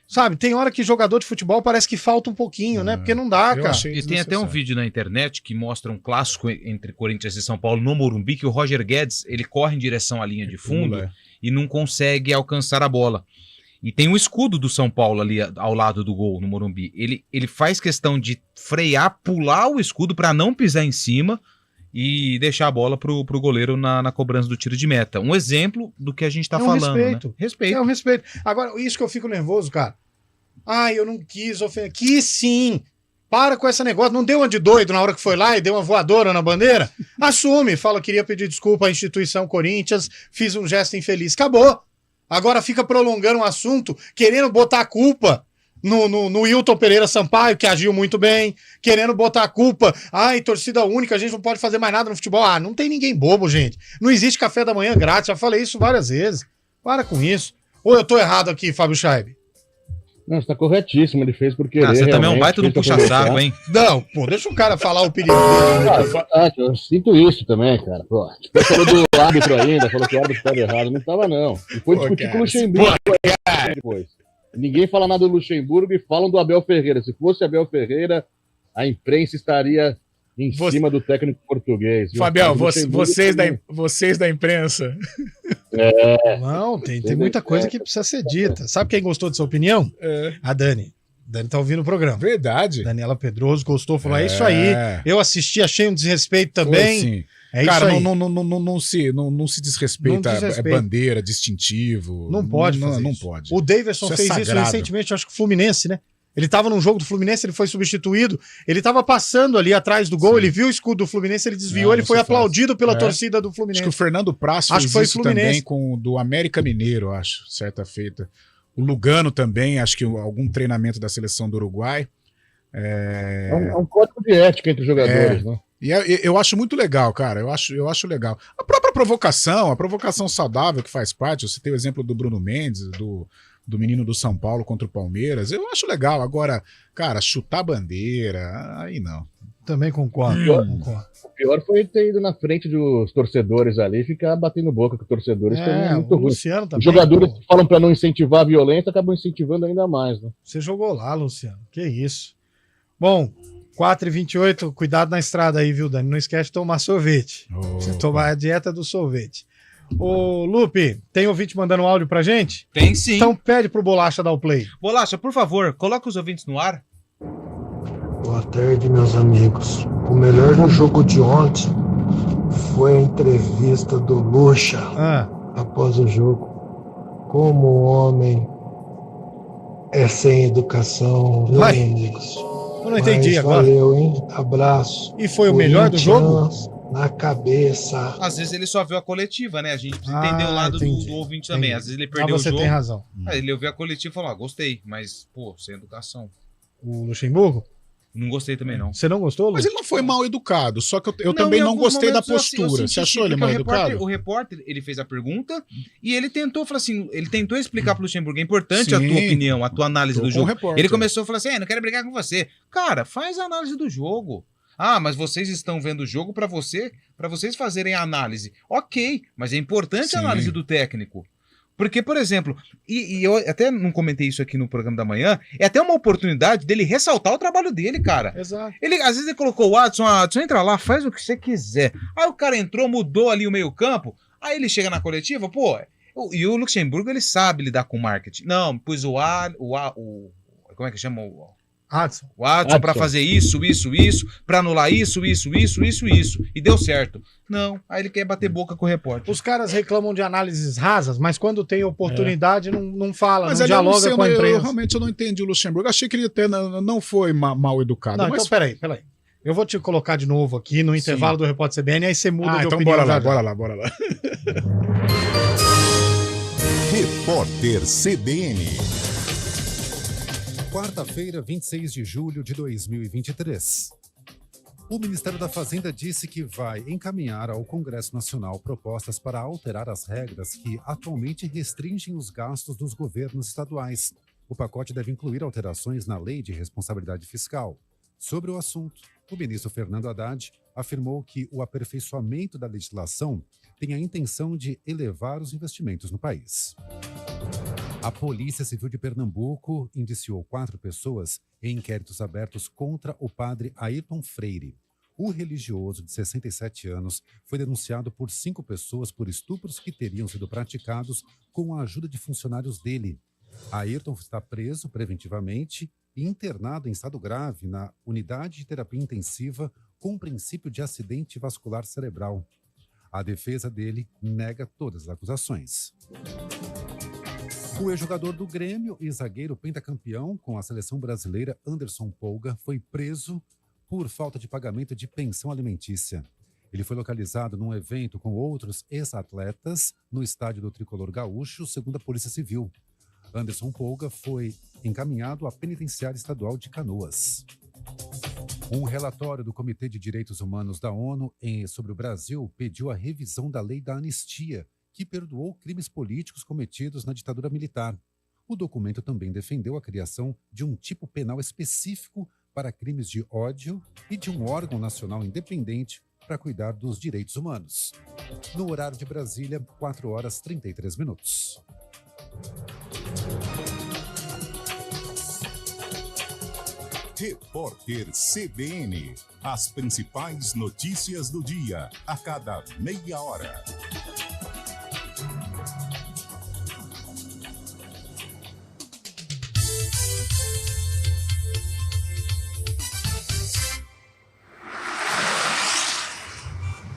Speaker 2: Sabe, tem hora que jogador de futebol parece que falta um pouquinho, né? Porque não dá, cara.
Speaker 4: E tem até um vídeo na internet que mostra um clássico entre Corinthians e São Paulo no Morumbi, que o Roger Guedes, ele corre em direção à linha de fundo e não consegue alcançar a bola. E tem um escudo do São Paulo ali ao lado do gol no Morumbi. Ele faz questão de frear, pular o escudo para não pisar em cima e deixar a bola pro goleiro na cobrança do tiro de meta. Um exemplo do que a gente tá falando.
Speaker 2: Respeito.
Speaker 4: Né? Respeito.
Speaker 2: É um respeito. Agora, isso que eu fico nervoso, cara. Eu não quis ofender. Quis sim. Para com esse negócio. Não deu uma de doido na hora que foi lá e deu uma voadora na bandeira? Assume. Fala, queria pedir desculpa à instituição Corinthians, fiz um gesto infeliz. Acabou. Agora fica prolongando um assunto, querendo botar a culpa no Wilton Pereira Sampaio, que agiu muito bem, querendo botar a culpa, torcida única, a gente não pode fazer mais nada no futebol. Não tem ninguém bobo, gente. Não existe café da manhã grátis, já falei isso várias vezes. Para com isso. Ou eu tô errado aqui, Fábio Chaib?
Speaker 5: Não, você tá corretíssimo, ele fez porque querer.
Speaker 4: Você também é um baita do puxa-saco, hein?
Speaker 2: Não, pô, deixa o cara falar a opinião dele.
Speaker 5: Eu sinto isso também, cara. Pô, você falou do árbitro ainda, falou que o árbitro estava errado. Não estava, não. E foi discutir com o Luxemburgo depois. Ninguém fala nada do Luxemburgo e falam do Abel Ferreira. Se fosse Abel Ferreira, a imprensa estaria em cima do técnico português. Viu?
Speaker 3: Fabião, vocês da imprensa.
Speaker 2: Não, tem muita coisa que precisa ser dita. Sabe quem gostou dessa opinião? A Dani. Dani tá ouvindo o programa.
Speaker 3: Verdade.
Speaker 2: Daniela Pedroso gostou, falou: é isso aí. Eu assisti, achei um desrespeito também.
Speaker 3: Sim.
Speaker 2: É
Speaker 3: cara,
Speaker 2: isso aí.
Speaker 3: não se desrespeita, é bandeira, distintivo.
Speaker 2: Não pode fazer
Speaker 3: não
Speaker 2: isso.
Speaker 3: pode.
Speaker 2: O Davidson fez
Speaker 3: sagrado.
Speaker 2: isso recentemente, acho que o Fluminense, né? Ele tava num jogo do Fluminense, ele foi substituído, ele tava passando ali atrás do gol,
Speaker 3: Sim.
Speaker 2: ele viu o escudo do Fluminense, ele desviou, ele foi aplaudido pela torcida do Fluminense.
Speaker 3: Acho que o Fernando Praz fez isso também com o do América Mineiro, acho, certa feita. O Lugano também, acho que algum treinamento da seleção do Uruguai.
Speaker 5: É um código de ética entre os jogadores, né?
Speaker 3: E eu acho muito legal, cara. Eu acho legal. A própria provocação, a provocação saudável que faz parte. Você tem o exemplo do Bruno Mendes, do menino do São Paulo contra o Palmeiras. Eu acho legal. Agora, cara, chutar bandeira, aí não.
Speaker 2: Também concordo.
Speaker 5: O pior foi ele ter ido na frente dos torcedores ali e ficar batendo boca com os torcedores. Foi muito ruim.
Speaker 2: Luciano também,
Speaker 5: os jogadores que falam para não incentivar a violência acabam incentivando ainda mais, né?
Speaker 2: Você jogou lá, Luciano. Que isso. Bom, 4h28, cuidado na estrada aí, viu, Dani? Não esquece de tomar sorvete. Você tomar a dieta do sorvete. Ô, Lupe, tem ouvinte mandando um áudio pra gente?
Speaker 4: Tem sim.
Speaker 2: Então pede pro Bolacha dar o play.
Speaker 4: Bolacha, por favor, coloca os ouvintes no ar.
Speaker 17: Boa tarde, meus amigos. O melhor do jogo de ontem foi a entrevista do Lucha após o jogo. Como o homem é sem educação, viu, meus amigos?
Speaker 2: Eu não entendi agora.
Speaker 17: Valeu, hein? Abraço.
Speaker 2: E foi o melhor do jogo?
Speaker 17: Na cabeça.
Speaker 4: Às vezes ele só viu a coletiva, né? A gente precisa entender o lado do ouvinte também. Às vezes ele perdeu o
Speaker 2: você
Speaker 4: jogo.
Speaker 2: Tem razão.
Speaker 4: Aí ele ouviu a coletiva e falou: gostei, mas, pô, sem educação.
Speaker 2: O Luxemburgo?
Speaker 4: Não gostei também, não.
Speaker 2: Você não gostou, Lu?
Speaker 3: Mas ele não foi mal educado, só que eu também não gostei da postura. Você achou ele mal educado?
Speaker 4: O repórter, ele fez a pergunta e ele tentou, falou assim, ele tentou explicar pro Luxemburgo, é importante a tua opinião, a tua análise do jogo. Ele começou a falar assim, não quero brigar com você. Cara, faz a análise do jogo. Ah, mas vocês estão vendo o jogo para vocês fazerem a análise. Ok, mas é importante a análise do técnico. Porque, por exemplo, e eu até não comentei isso aqui no programa da manhã, é até uma oportunidade dele ressaltar o trabalho dele, cara.
Speaker 2: Exato.
Speaker 4: Às vezes ele colocou o Adson, entra lá, faz o que você quiser. Aí o cara entrou, mudou ali o meio campo, aí ele chega na coletiva, pô, e o Luxemburgo, ele sabe lidar com marketing. Não, pus como é que chama o Adson pra fazer isso, pra anular isso. E deu certo. Não, aí ele quer bater boca com o repórter.
Speaker 2: Os caras reclamam de análises rasas, mas quando tem oportunidade não fala, não dialoga com a imprensa.
Speaker 3: Eu realmente não entendi o Luxemburgo. Achei que ele até não foi mal educado.
Speaker 2: Não, mas... Então peraí. Eu vou te colocar de novo aqui no intervalo do Repórter CBN, aí você muda de
Speaker 3: então
Speaker 2: opinião.
Speaker 3: Bora lá.
Speaker 1: Repórter CBN.
Speaker 18: Quarta-feira, 26 de julho de 2023. O Ministério da Fazenda disse que vai encaminhar ao Congresso Nacional propostas para alterar as regras que atualmente restringem os gastos dos governos estaduais. O pacote deve incluir alterações na Lei de Responsabilidade Fiscal. Sobre o assunto, o ministro Fernando Haddad afirmou que o aperfeiçoamento da legislação tem a intenção de elevar os investimentos no país. A Polícia Civil de Pernambuco indiciou 4 pessoas em inquéritos abertos contra o padre Ayrton Freire. O religioso de 67 anos foi denunciado por 5 pessoas por estupros que teriam sido praticados com a ajuda de funcionários dele. Ayrton está preso preventivamente e internado em estado grave na unidade de terapia intensiva com princípio de acidente vascular cerebral. A defesa dele nega todas as acusações. O ex-jogador do Grêmio e zagueiro pentacampeão com a seleção brasileira Anderson Polga foi preso por falta de pagamento de pensão alimentícia. Ele foi localizado num evento com outros ex-atletas no estádio do Tricolor Gaúcho, segundo a Polícia Civil. Anderson Polga foi encaminhado à Penitenciária Estadual de Canoas. Um relatório do Comitê de Direitos Humanos da ONU sobre o Brasil pediu a revisão da lei da anistia, que perdoou crimes políticos cometidos na ditadura militar. O documento também defendeu a criação de um tipo penal específico para crimes de ódio e de um órgão nacional independente para cuidar dos direitos humanos. No horário de Brasília, 4h33.
Speaker 19: Repórter CBN. As principais notícias do dia, a cada meia hora.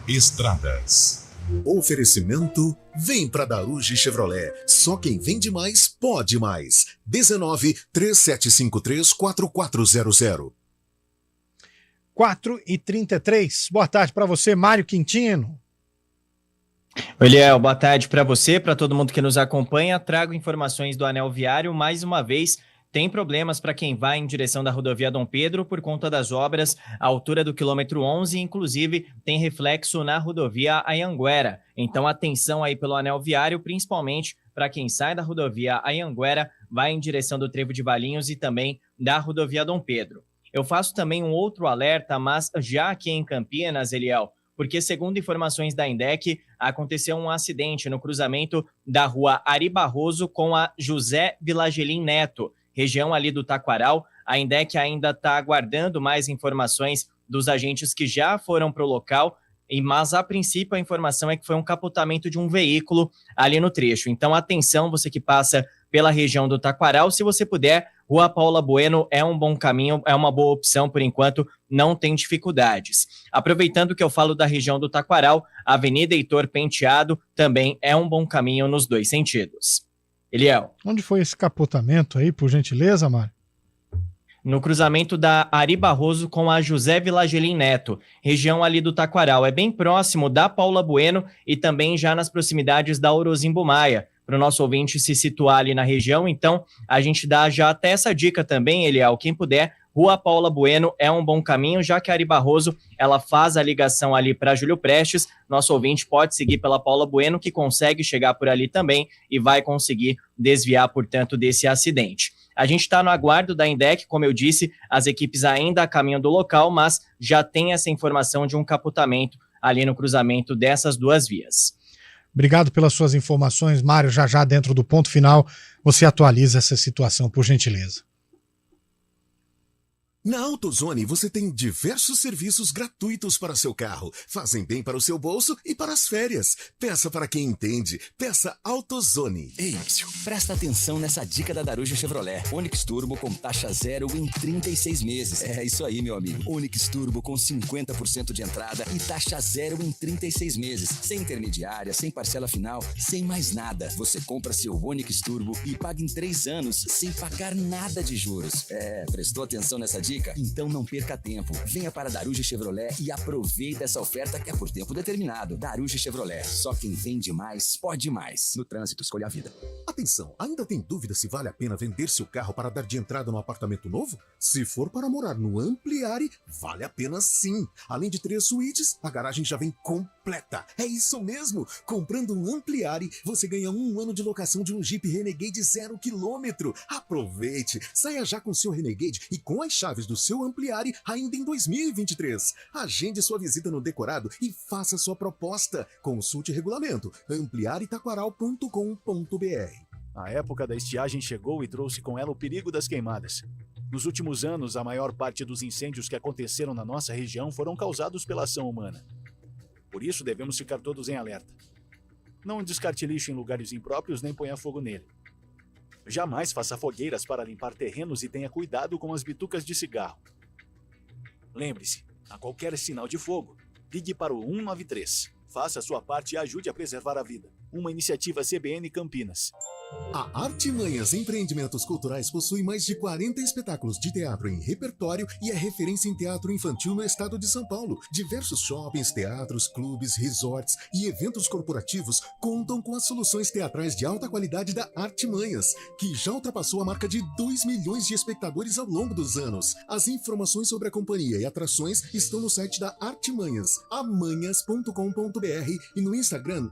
Speaker 19: Estradas.
Speaker 1: Oferecimento: vem pra Daruge Chevrolet. Só quem vende mais, pode mais. 19-3753-4400.
Speaker 2: 4h33. Boa tarde para você, Mário Quintino.
Speaker 20: Oi, Liel, boa tarde para você, para todo mundo que nos acompanha. Trago informações do Anel Viário. Mais uma vez, tem problemas para quem vai em direção da rodovia Dom Pedro por conta das obras à altura do quilômetro 11, inclusive tem reflexo na rodovia Anhanguera. Então atenção aí pelo Anel Viário, principalmente para quem sai da rodovia Anhanguera, vai em direção do Trevo de Valinhos e também da rodovia Dom Pedro. Eu faço também um outro alerta, mas já aqui em Campinas, Eliel, porque segundo informações da INDEC, aconteceu um acidente no cruzamento da rua Ari Barroso com a José Vilagelim Neto, região ali do Taquaral. A INDEC ainda está aguardando mais informações dos agentes que já foram para o local, mas a princípio a informação é que foi um capotamento de um veículo ali no trecho. Então atenção, você que passa pela região do Taquaral, se você puder, Rua Paula Bueno é um bom caminho, é uma boa opção, por enquanto não tem dificuldades. Aproveitando que eu falo da região do Taquaral, a Avenida Heitor Penteado também é um bom caminho nos dois sentidos. Eliel.
Speaker 2: Onde foi esse capotamento aí, por gentileza, Mário?
Speaker 20: No cruzamento da Ari Barroso com a José Vilagelim Neto, região ali do Taquaral. É bem próximo da Paula Bueno e também já nas proximidades da Orozimbo Maia, para o nosso ouvinte se situar ali na região. Então, a gente dá já até essa dica também, Eliel, quem puder, Rua Paula Bueno é um bom caminho, já que a Ari Barroso, ela faz a ligação ali para Júlio Prestes. Nosso ouvinte pode seguir pela Paula Bueno, que consegue chegar por ali também e vai conseguir desviar, portanto, desse acidente. A gente está no aguardo da INDEC, como eu disse, as equipes ainda a caminho do local, mas já tem essa informação de um capotamento ali no cruzamento dessas duas vias.
Speaker 2: Obrigado pelas suas informações, Mário. Já dentro do ponto final, você atualiza essa situação, por gentileza.
Speaker 1: Na AutoZone você tem diversos serviços gratuitos para seu carro. Fazem bem para o seu bolso e para as férias. Peça para quem entende. Peça AutoZone.
Speaker 21: Ei, presta atenção nessa dica da Daruge Chevrolet. Onix Turbo com taxa zero em 36 meses. É isso aí, meu amigo. Onix Turbo com 50% de entrada e taxa zero em 36 meses. Sem intermediária, sem parcela final, sem mais nada. Você compra seu Onix Turbo e paga em 3 anos sem pagar nada de juros. Prestou atenção nessa dica? Então não perca tempo. Venha para Daruge Chevrolet e aproveite essa oferta que é por tempo determinado. Daruge Chevrolet. Só quem vende mais, pode mais. No trânsito, escolha a vida.
Speaker 1: Atenção, ainda tem dúvida se vale a pena vender seu carro para dar de entrada no apartamento novo? Se for para morar no Ampliare, vale a pena sim. Além de 3 suítes, a garagem já vem completa. É isso mesmo! Comprando um Ampliare, você ganha 1 ano de locação de um Jeep Renegade 0 km. Aproveite! Saia já com seu Renegade e com as chaves do seu Ampliare ainda em 2023. Agende sua visita no Decorado e faça sua proposta. Consulte regulamento ampliaretaquaral.com.br.
Speaker 22: A época da estiagem chegou e trouxe com ela o perigo das queimadas. Nos últimos anos, a maior parte dos incêndios que aconteceram na nossa região foram causados pela ação humana. Por isso, devemos ficar todos em alerta. Não descarte lixo em lugares impróprios nem ponha fogo nele. Jamais faça fogueiras para limpar terrenos e tenha cuidado com as bitucas de cigarro. Lembre-se, a qualquer sinal de fogo, ligue para o 193. Faça a sua parte e ajude a preservar a vida. Uma iniciativa CBN Campinas.
Speaker 1: A Artimanhas Empreendimentos Culturais possui mais de 40 espetáculos de teatro em repertório e é referência em teatro infantil no estado de São Paulo. Diversos shoppings, teatros, clubes, resorts e eventos corporativos contam com as soluções teatrais de alta qualidade da Artimanhas, que já ultrapassou a marca de 2 milhões de espectadores ao longo dos anos. As informações sobre a companhia e atrações estão no site da Artimanhas, amanhas.com.br. e no Instagram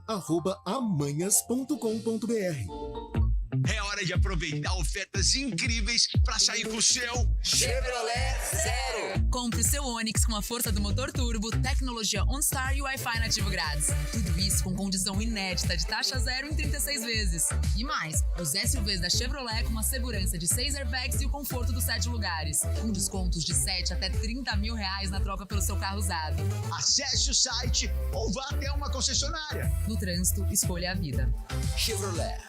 Speaker 1: @amanhas.com.br.
Speaker 6: É hora de aproveitar ofertas incríveis para sair com o seu
Speaker 8: Chevrolet Zero. Compre o seu Onix com a força do motor turbo, tecnologia OnStar e Wi-Fi nativo grátis. Tudo isso com condição inédita de taxa zero em 36 vezes. E mais, os SUVs da Chevrolet com a segurança de 6 airbags e o conforto dos 7 lugares. Com descontos de 7 até 30 mil reais na troca pelo seu carro usado.
Speaker 6: Acesse o site ou vá até uma concessionária.
Speaker 8: No trânsito, escolha a vida.
Speaker 6: Chevrolet.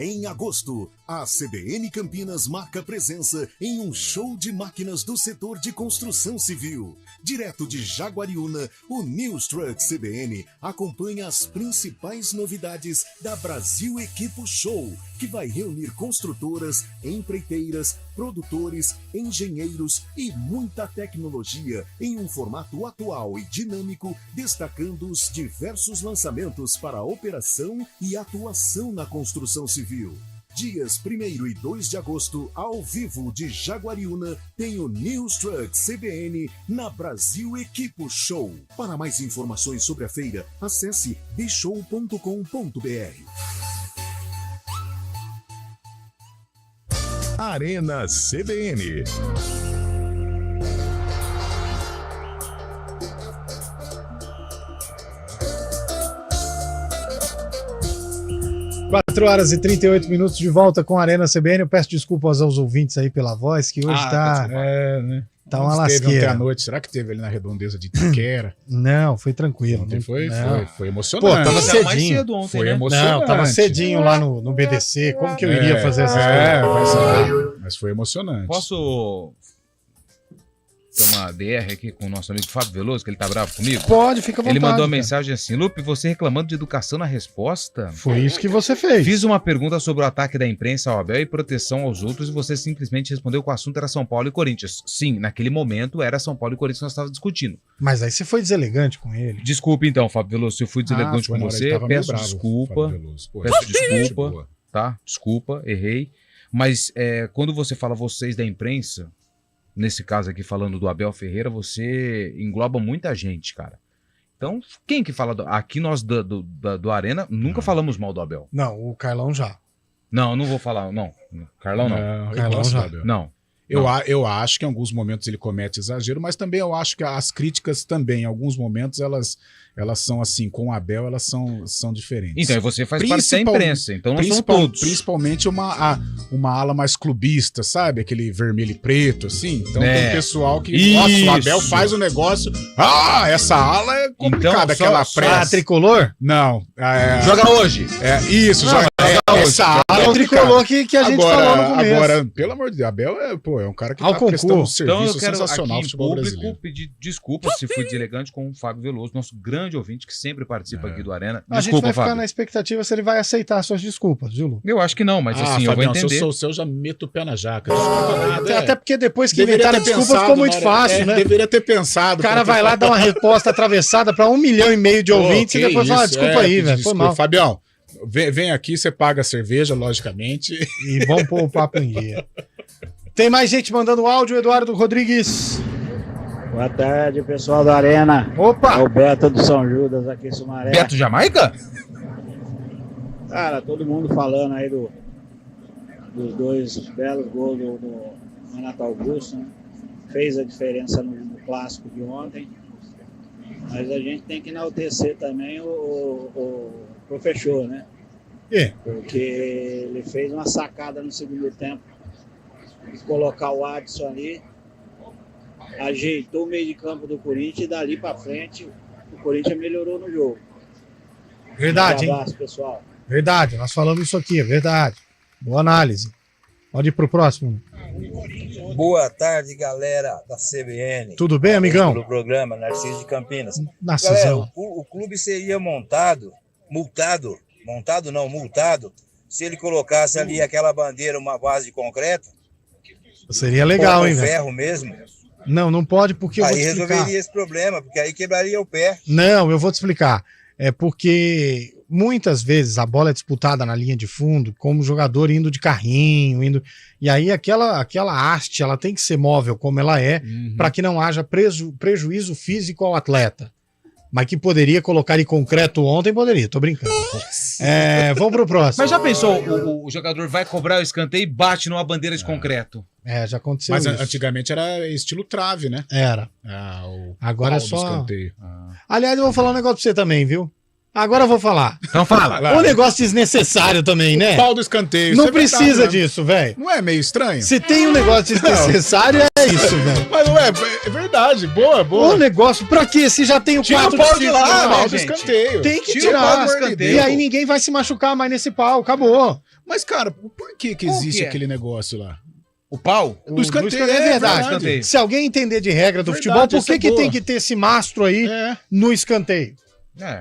Speaker 1: Em agosto, a CBN Campinas marca presença em um show de máquinas do setor de construção civil. Direto de Jaguariúna, o News Truck CBN acompanha as principais novidades da Brasil Equipo Show, que vai reunir construtoras, empreiteiras, produtores, engenheiros e muita tecnologia em um formato atual e dinâmico, destacando os diversos lançamentos para operação e atuação na construção civil. Dias 1º e 2 de agosto, ao vivo de Jaguariúna, tem o News Truck CBN na Brasil Equipo Show. Para mais informações sobre a feira, acesse bshow.com.br.
Speaker 19: Arena CBN.
Speaker 2: Quatro horas e 38 minutos de volta com a Arena CBN. Eu peço desculpas aos ouvintes aí pela voz, que hoje tá uma lasqueira.
Speaker 3: À noite. Será que teve ali na redondeza de Itaquera?
Speaker 2: Não, foi tranquilo.
Speaker 3: Ontem foi emocionante.
Speaker 2: Pô, tava cedinho.
Speaker 4: Mais cedo ontem,
Speaker 3: foi
Speaker 4: né?
Speaker 3: emocionante.
Speaker 2: Não, tava cedinho lá no BDC. Como que eu iria fazer essas coisas?
Speaker 3: Mas foi emocionante.
Speaker 4: Posso ter uma DR aqui com o nosso amigo Fábio Veloso, que ele tá bravo comigo?
Speaker 2: Pode, fica à vontade.
Speaker 4: Ele mandou uma mensagem assim: Lupe, você reclamando de educação na resposta?
Speaker 2: Foi isso que você fez.
Speaker 4: Fiz uma pergunta sobre o ataque da imprensa ao Abel e proteção aos outros e você simplesmente respondeu que o assunto era São Paulo e Corinthians. Sim, naquele momento era São Paulo e Corinthians que nós estávamos discutindo.
Speaker 2: Mas aí você foi deselegante com ele.
Speaker 4: Desculpe então, Fábio Veloso, se eu fui deselegante com você, peço desculpa. Peço desculpa, tá? Desculpa, errei. Mas quando você fala vocês da imprensa, nesse caso aqui falando do Abel Ferreira, você engloba muita gente, cara. Então, quem que fala... Aqui nós do Arena nunca falamos mal do Abel.
Speaker 2: Não, o Carlão já.
Speaker 4: Não vou falar, não. Carlão não.
Speaker 2: Carlão já.
Speaker 4: Não.
Speaker 3: Eu acho que em alguns momentos ele comete exagero, mas também eu acho que as críticas também, em alguns momentos, elas são assim, com o Abel, elas são diferentes.
Speaker 4: Então, e você faz parte da imprensa, então não são todos.
Speaker 3: Principalmente uma ala mais clubista, sabe? Aquele vermelho e preto, assim. Então tem pessoal que, nossa, o Abel faz o negócio, essa ala é complicada,
Speaker 2: então,
Speaker 3: aquela pressa.
Speaker 2: Tricolor?
Speaker 3: Não.
Speaker 4: Joga hoje.
Speaker 3: Joga essa ala
Speaker 2: é o tricolor que a gente falou no começo.
Speaker 3: Agora, pelo amor de Deus, Abel é um cara que tá prestando um serviço sensacional
Speaker 4: no futebol brasileiro. Eu quero pedir desculpas se fui deselegante com o Fábio Veloso, nosso grande ouvinte que sempre participa aqui do Arena. Desculpa,
Speaker 2: a gente vai ficar
Speaker 4: Fábio.
Speaker 2: Na expectativa se ele vai aceitar suas desculpas, viu, Lu?
Speaker 4: Eu acho que não, mas assim, eu vou entender.
Speaker 3: Se eu sou o seu, já meto o pé na jaca.
Speaker 2: Até porque depois que inventaram desculpa ficou muito fácil, né?
Speaker 3: Deveria ter pensado.
Speaker 2: O cara vai lá dar uma resposta atravessada para 1,5 milhão de ouvintes e depois fala, desculpa aí, velho, foi mal.
Speaker 3: Fabião, vem aqui, você paga a cerveja, logicamente.
Speaker 2: E vamos pôr o papo em dia. Tem mais gente mandando áudio, Eduardo Rodrigues.
Speaker 23: Boa tarde, pessoal da Arena.
Speaker 2: Opa!
Speaker 23: É o Beto do São Judas aqui em Sumaré.
Speaker 4: Beto Jamaica?
Speaker 23: Cara, todo mundo falando aí dos dois belos gols do Renato Augusto, né? Fez a diferença no clássico de ontem. Mas a gente tem que enaltecer também o professor, né? Porque ele fez uma sacada no segundo tempo. Colocar o Adson ali, ajeitou o meio de campo do Corinthians e dali pra frente o Corinthians melhorou no jogo.
Speaker 2: Verdade,
Speaker 23: um abraço, pessoal.
Speaker 2: Verdade, nós falamos isso aqui, é verdade. Boa análise. Pode ir pro próximo.
Speaker 24: Boa tarde, galera da CBN.
Speaker 2: Tudo bem, amigão?
Speaker 24: Pelo programa Narciso de Campinas.
Speaker 2: Narcisão.
Speaker 24: Galera, o clube seria multado, se ele colocasse ali aquela bandeira, uma base de concreto.
Speaker 2: Seria legal, hein, velho?
Speaker 24: Ferro mesmo.
Speaker 2: Não pode, porque eu vou te
Speaker 24: explicar. Aí resolveria esse problema, porque aí quebraria o pé.
Speaker 2: Não, eu vou te explicar. É porque muitas vezes a bola é disputada na linha de fundo, como jogador indo de carrinho, e aí aquela haste, ela tem que ser móvel como ela é, para que não haja prejuízo físico ao atleta. Mas que poderia colocar em concreto ontem, poderia, tô brincando. Vamos pro próximo.
Speaker 4: Mas já pensou, o jogador vai cobrar o escanteio e bate numa bandeira de concreto?
Speaker 2: Já aconteceu
Speaker 3: Mas
Speaker 2: isso.
Speaker 3: antigamente era estilo trave, né?
Speaker 2: Era. Agora é
Speaker 3: pau do
Speaker 2: só...
Speaker 3: escanteio.
Speaker 2: Aliás, eu vou falar um negócio pra você também, viu? Agora eu vou falar.
Speaker 4: Então fala.
Speaker 2: Um negócio desnecessário também, né?
Speaker 3: Pau do escanteio.
Speaker 2: Não
Speaker 3: isso é
Speaker 2: precisa
Speaker 3: verdade, né?
Speaker 2: disso, velho.
Speaker 3: Não é meio estranho?
Speaker 2: Se tem um negócio desnecessário, é isso, velho.
Speaker 3: Mas não é verdade. Boa.
Speaker 2: Um negócio, pra quê? Se já tem o
Speaker 3: Tira
Speaker 2: 4
Speaker 3: o pau de
Speaker 2: círculo,
Speaker 3: lá,
Speaker 2: né,
Speaker 3: pau do
Speaker 2: gente?
Speaker 3: escanteio.
Speaker 2: Tem que
Speaker 3: Tira o pau
Speaker 2: tirar.
Speaker 3: do escanteio.
Speaker 2: E aí ninguém vai se machucar mais nesse pau. Acabou.
Speaker 3: Mas, cara, por que existe aquele negócio lá?
Speaker 4: O pau?
Speaker 2: Do escanteio é verdade. Se alguém entender de regra do futebol, por que tem que ter esse mastro aí no escanteio?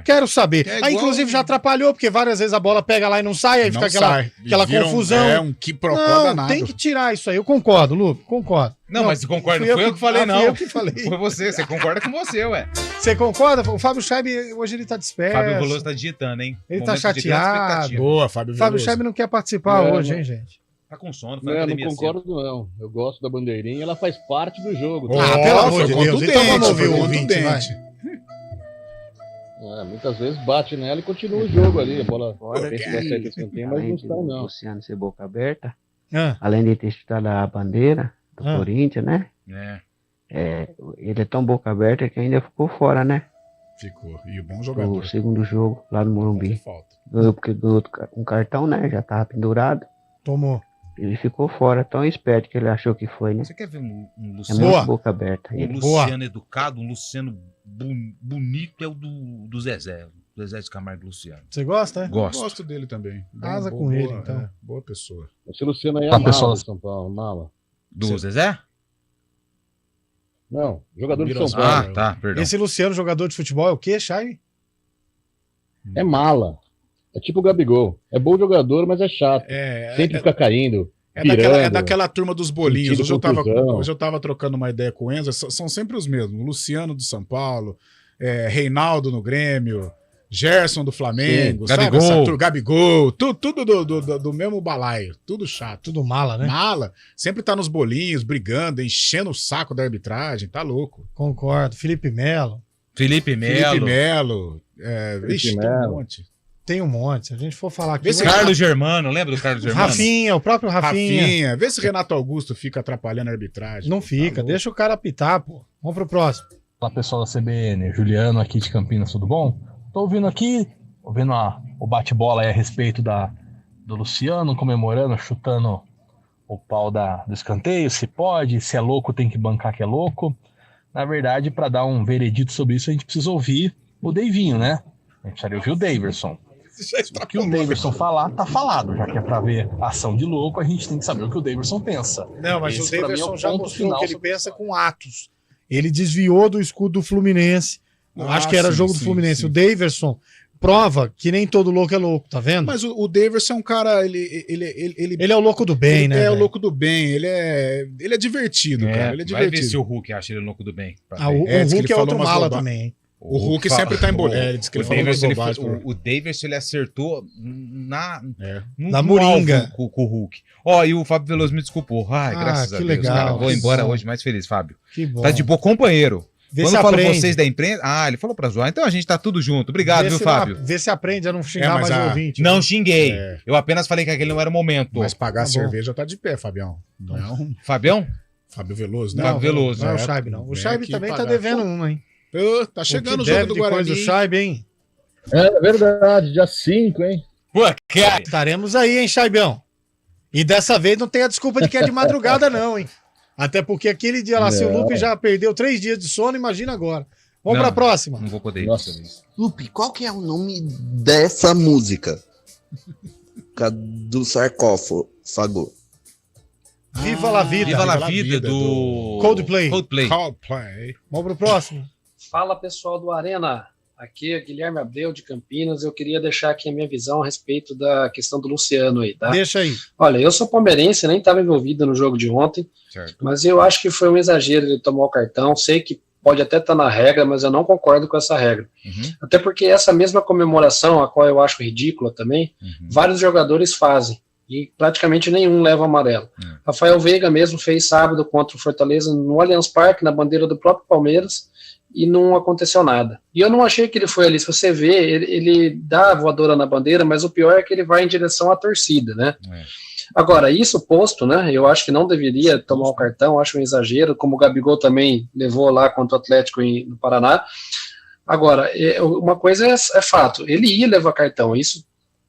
Speaker 2: Quero saber.
Speaker 3: É igual...
Speaker 2: inclusive, já atrapalhou, porque várias vezes a bola pega lá e não sai, aí
Speaker 3: não
Speaker 2: fica
Speaker 3: sai.
Speaker 2: aquela confusão.
Speaker 3: Um quiprocó
Speaker 2: não,
Speaker 3: danado.
Speaker 2: tem que tirar isso aí. Eu concordo, Lu, concordo.
Speaker 4: Não, mas você concorda, não fui eu que falei, não.
Speaker 2: Fui eu que falei.
Speaker 4: Foi você concorda com você, ué.
Speaker 2: Você concorda? O Fábio Scheib, hoje ele tá disperso.
Speaker 4: Fábio Veloso tá digitando, hein?
Speaker 2: Ele tá chateado.
Speaker 3: Boa, Fábio Veloso.
Speaker 2: Fábio Scheib não quer participar hoje, hein, gente?
Speaker 4: Tá com sono,
Speaker 5: não concordo, não. Eu gosto da bandeirinha, ela faz parte do jogo.
Speaker 2: Pelo amor de Deus. Então vamos ouvir o ouvinte, vai.
Speaker 5: Muitas vezes bate nela e continua o jogo ali. A bola
Speaker 7: Fora
Speaker 5: mas
Speaker 7: além
Speaker 5: não
Speaker 7: de
Speaker 5: está, não.
Speaker 7: Luciano ser boca aberta, além de ter chutado a bandeira do Corinthians, né? Ele é tão boca aberta que ainda ficou fora, né?
Speaker 3: Ficou. E o bom jogador.
Speaker 7: O segundo jogo lá no Morumbi. Porque ganhou um cartão, né? Já tava pendurado.
Speaker 2: Tomou.
Speaker 7: Ele ficou fora, tão esperto que ele achou que foi, né?
Speaker 4: Você quer ver um
Speaker 7: É
Speaker 4: Luciano?
Speaker 7: muito boca aberta.
Speaker 4: Um Luciano educado, um Luciano bonito é o do Zezé. Zezé de Camargo e Luciano.
Speaker 2: Você gosta, é?
Speaker 3: Gosto dele também.
Speaker 2: Asa com ele, então.
Speaker 3: Boa pessoa.
Speaker 5: Esse Luciano aí é mala do São Paulo, mala.
Speaker 4: Do Zezé?
Speaker 5: Não, jogador de São Paulo.
Speaker 4: Tá, perdão.
Speaker 2: Esse Luciano, jogador de futebol, é o quê, Chay?
Speaker 5: É mala. É tipo o Gabigol. É bom jogador, mas é chato. Sempre fica caindo.
Speaker 3: É daquela turma dos bolinhos. Hoje
Speaker 5: confusão.
Speaker 3: eu tava trocando uma ideia com o Enzo. São sempre os mesmos. Luciano do São Paulo, Reinaldo no Grêmio, Gerson do Flamengo,
Speaker 4: Sim,
Speaker 3: sabe? Gabigol. Tudo do mesmo balaio. Tudo chato.
Speaker 2: Tudo mala, né?
Speaker 3: Mala. Sempre tá nos bolinhos, brigando, enchendo o saco da arbitragem. Tá louco.
Speaker 2: Concordo. Felipe Melo.
Speaker 3: Vixe,
Speaker 5: Felipe
Speaker 3: tem um
Speaker 5: Melo.
Speaker 3: monte.
Speaker 2: Tem um monte. Se a gente for falar aqui...
Speaker 4: Esse Carlos Germano, lembra do Carlos Germano?
Speaker 2: Rafinha, o próprio Rafinha.
Speaker 3: Vê se Renato Augusto fica atrapalhando a arbitragem.
Speaker 2: Não fica, deixa o cara apitar, pô. Vamos pro próximo.
Speaker 9: Olá, pessoal da CBN. Juliano aqui de Campinas, tudo bom? Tô ouvindo aqui, o bate-bola aí a respeito do Luciano, comemorando, chutando o pau do escanteio, se pode, se é louco tem que bancar que é louco. Na verdade, para dar um veredito sobre isso, a gente precisa ouvir o Deivinho, né? A gente precisaria ouvir o Daverson. O que o Daverson falar, tá falado. Já que é pra ver ação de louco, a gente tem que saber o que o Daverson pensa.
Speaker 2: Não, mas
Speaker 9: Esse,
Speaker 2: o Daverson já mostrou
Speaker 9: final
Speaker 2: que ele pensa com atos. Ele desviou do escudo do Fluminense. Acho que era jogo do Fluminense. Sim. O Daverson prova que nem todo louco é louco, tá vendo?
Speaker 3: Mas o Daverson é um cara, ele
Speaker 2: é o louco do bem, né?
Speaker 3: É o louco do bem, ele é divertido, cara. Ele é divertido.
Speaker 4: Vai ver se o Hulk acha ele louco do bem.
Speaker 2: O Hulk é outro mala também, hein?
Speaker 3: O Hulk sempre tá embolado. Diz que ele falou
Speaker 4: o Daverson ele acertou na
Speaker 2: moringa
Speaker 4: com o Hulk. E o Fábio Veloso me desculpou. Graças a Deus.
Speaker 2: Legal,
Speaker 4: cara. Vou embora hoje mais feliz, Fábio.
Speaker 2: Que bom.
Speaker 4: Tá de boa, companheiro.
Speaker 2: Quando
Speaker 4: falo vocês da imprensa... ele falou pra zoar. Então a gente tá tudo junto. Obrigado, viu, Fábio?
Speaker 2: Vê se aprende a não xingar mais o ouvinte.
Speaker 4: Não xinguei. Eu apenas falei que aquele não era o momento.
Speaker 3: Mas pagar cerveja tá de pé, Fabião. Não.
Speaker 4: Fabião?
Speaker 3: Fábio Veloso, né?
Speaker 2: Não,
Speaker 4: Fábio Veloso.
Speaker 2: Não é o Scheib, não. O Scheib também tá devendo uma, hein?
Speaker 3: Tá chegando o jogo do Guarani.
Speaker 2: Do Scheib, hein?
Speaker 5: É verdade, dia 5, hein?
Speaker 4: Pô, cara.
Speaker 2: Estaremos aí, hein, Scheibão? E dessa vez não tem a desculpa de que é de madrugada, não, hein? Até porque aquele dia lá, se o Lupe já perdeu 3 dias de sono, imagina agora. Vamos pra próxima.
Speaker 4: Não vou poder.
Speaker 10: Lupe, qual que é o nome dessa música? Do sarcófago.
Speaker 2: Viva la vida.
Speaker 4: Viva la vida do
Speaker 2: Coldplay.
Speaker 3: Vamos
Speaker 2: pro próximo.
Speaker 11: Fala, pessoal do Arena. Aqui é Guilherme Abreu de Campinas. Eu queria deixar aqui a minha visão a respeito da questão do Luciano aí, tá?
Speaker 2: Deixa aí.
Speaker 11: Olha, eu sou palmeirense, nem estava envolvido no jogo de ontem, certo. Mas eu acho que foi um exagero ele tomar o cartão. Sei que pode até estar na regra, mas eu não concordo com essa regra. Até porque essa mesma comemoração, a qual eu acho ridícula também, vários jogadores fazem. E praticamente nenhum leva amarelo. Rafael Veiga mesmo fez sábado contra o Fortaleza no Allianz Parque, na bandeira do próprio Palmeiras, e não aconteceu nada. E eu não achei que ele foi ali, se você vê, ele dá a voadora na bandeira, mas o pior é que ele vai em direção à torcida, né? Agora, isso posto, né, eu acho que não deveria tomar o cartão, acho um exagero, como o Gabigol também levou lá contra o Atlético no Paraná. Agora, uma coisa é fato, ele ia levar cartão, isso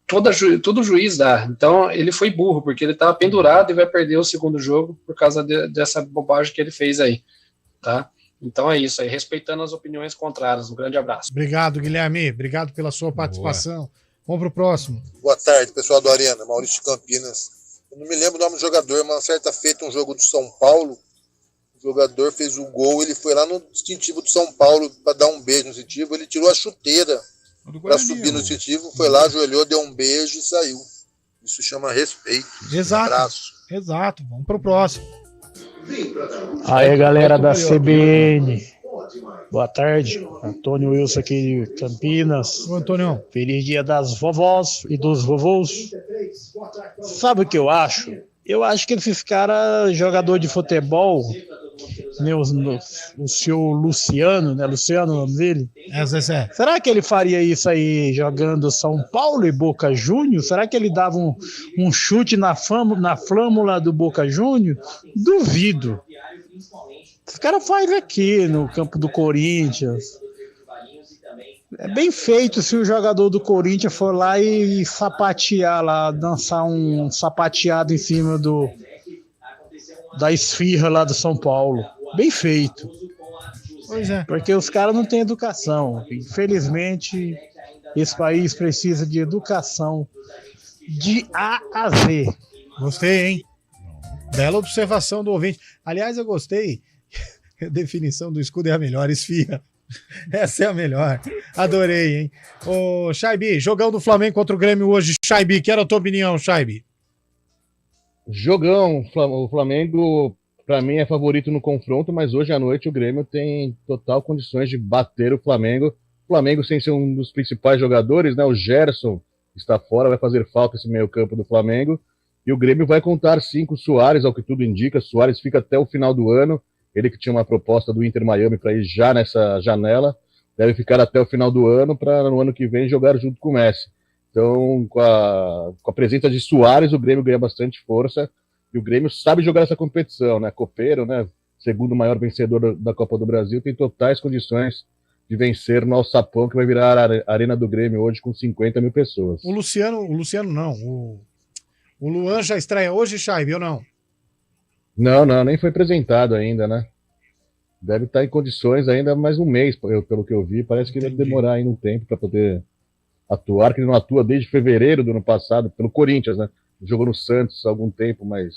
Speaker 11: todo juiz dá, então ele foi burro, porque ele estava pendurado e vai perder o segundo jogo por causa dessa bobagem que ele fez aí, tá? Então é isso aí, respeitando as opiniões contrárias. Um grande abraço.
Speaker 2: Obrigado, Guilherme. Obrigado pela sua participação. Vamos pro próximo.
Speaker 12: Boa tarde, pessoal do Arena. Maurício de Campinas. Eu não me lembro o nome do jogador, mas uma certa feita, um jogo do São Paulo, o jogador fez o gol, ele foi lá no distintivo do São Paulo para dar um beijo no distintivo, ele tirou a chuteira para subir no distintivo, foi lá, ajoelhou, deu um beijo e saiu. Isso chama respeito.
Speaker 2: Exato.
Speaker 12: Abraço.
Speaker 2: Exato. Vamos pro próximo.
Speaker 13: Aí, galera da CBN. Boa tarde. Antônio Wilson aqui de Campinas.
Speaker 2: Ô, Antônio.
Speaker 13: Feliz dia das vovós e dos vovôs. Sabe o que eu acho? Eu acho que esses caras, jogador de futebol, né, o seu Luciano, né? Luciano, o nome dele?
Speaker 2: Zezé.
Speaker 13: Será que ele faria isso aí jogando São Paulo e Boca Juniors? Será que ele dava um chute na flâmula do Boca Juniors? Duvido. Os caras fazem aqui no campo do Corinthians. É bem feito se o jogador do Corinthians for lá e sapatear lá, dançar um sapateado em cima da esfirra lá do São Paulo. Bem feito.
Speaker 2: Pois é.
Speaker 13: Porque os caras não têm educação. Infelizmente, esse país precisa de educação de A a Z.
Speaker 2: Gostei, hein? Bela observação do ouvinte. Aliás, eu gostei. A definição do escudo é a melhor, esfirra. Essa é a melhor. Adorei, hein? Ô, Chaibi, jogão do Flamengo contra o Grêmio hoje. Chaibi, quero a tua opinião, Chaibi.
Speaker 5: Jogão. O Flamengo, para mim, é favorito no confronto, mas hoje à noite o Grêmio tem total condições de bater o Flamengo. O Flamengo, sem ser um dos principais jogadores, né? O Gerson está fora, vai fazer falta esse meio-campo do Flamengo. E o Grêmio vai contar 5 Suárez, ao que tudo indica. Suárez fica até o final do ano. Ele que tinha uma proposta do Inter Miami para ir já nessa janela, deve ficar até o final do ano para no ano que vem jogar junto com o Messi. Então, com a presença de Suárez, o Grêmio ganha bastante força e o Grêmio sabe jogar essa competição, né? Copeiro, né? Segundo maior vencedor da Copa do Brasil, tem totais condições de vencer no Alçapão, que vai virar a arena do Grêmio hoje com 50 mil pessoas.
Speaker 2: O Luciano não. O Luan já estreia hoje, Chay, viu não?
Speaker 5: Não, nem foi apresentado ainda, né? Deve estar em condições ainda mais um mês, pelo que eu vi. Parece que deve demorar ainda um tempo para poder atuar, que ele não atua desde fevereiro do ano passado, pelo Corinthians, né? Jogou no Santos há algum tempo, mas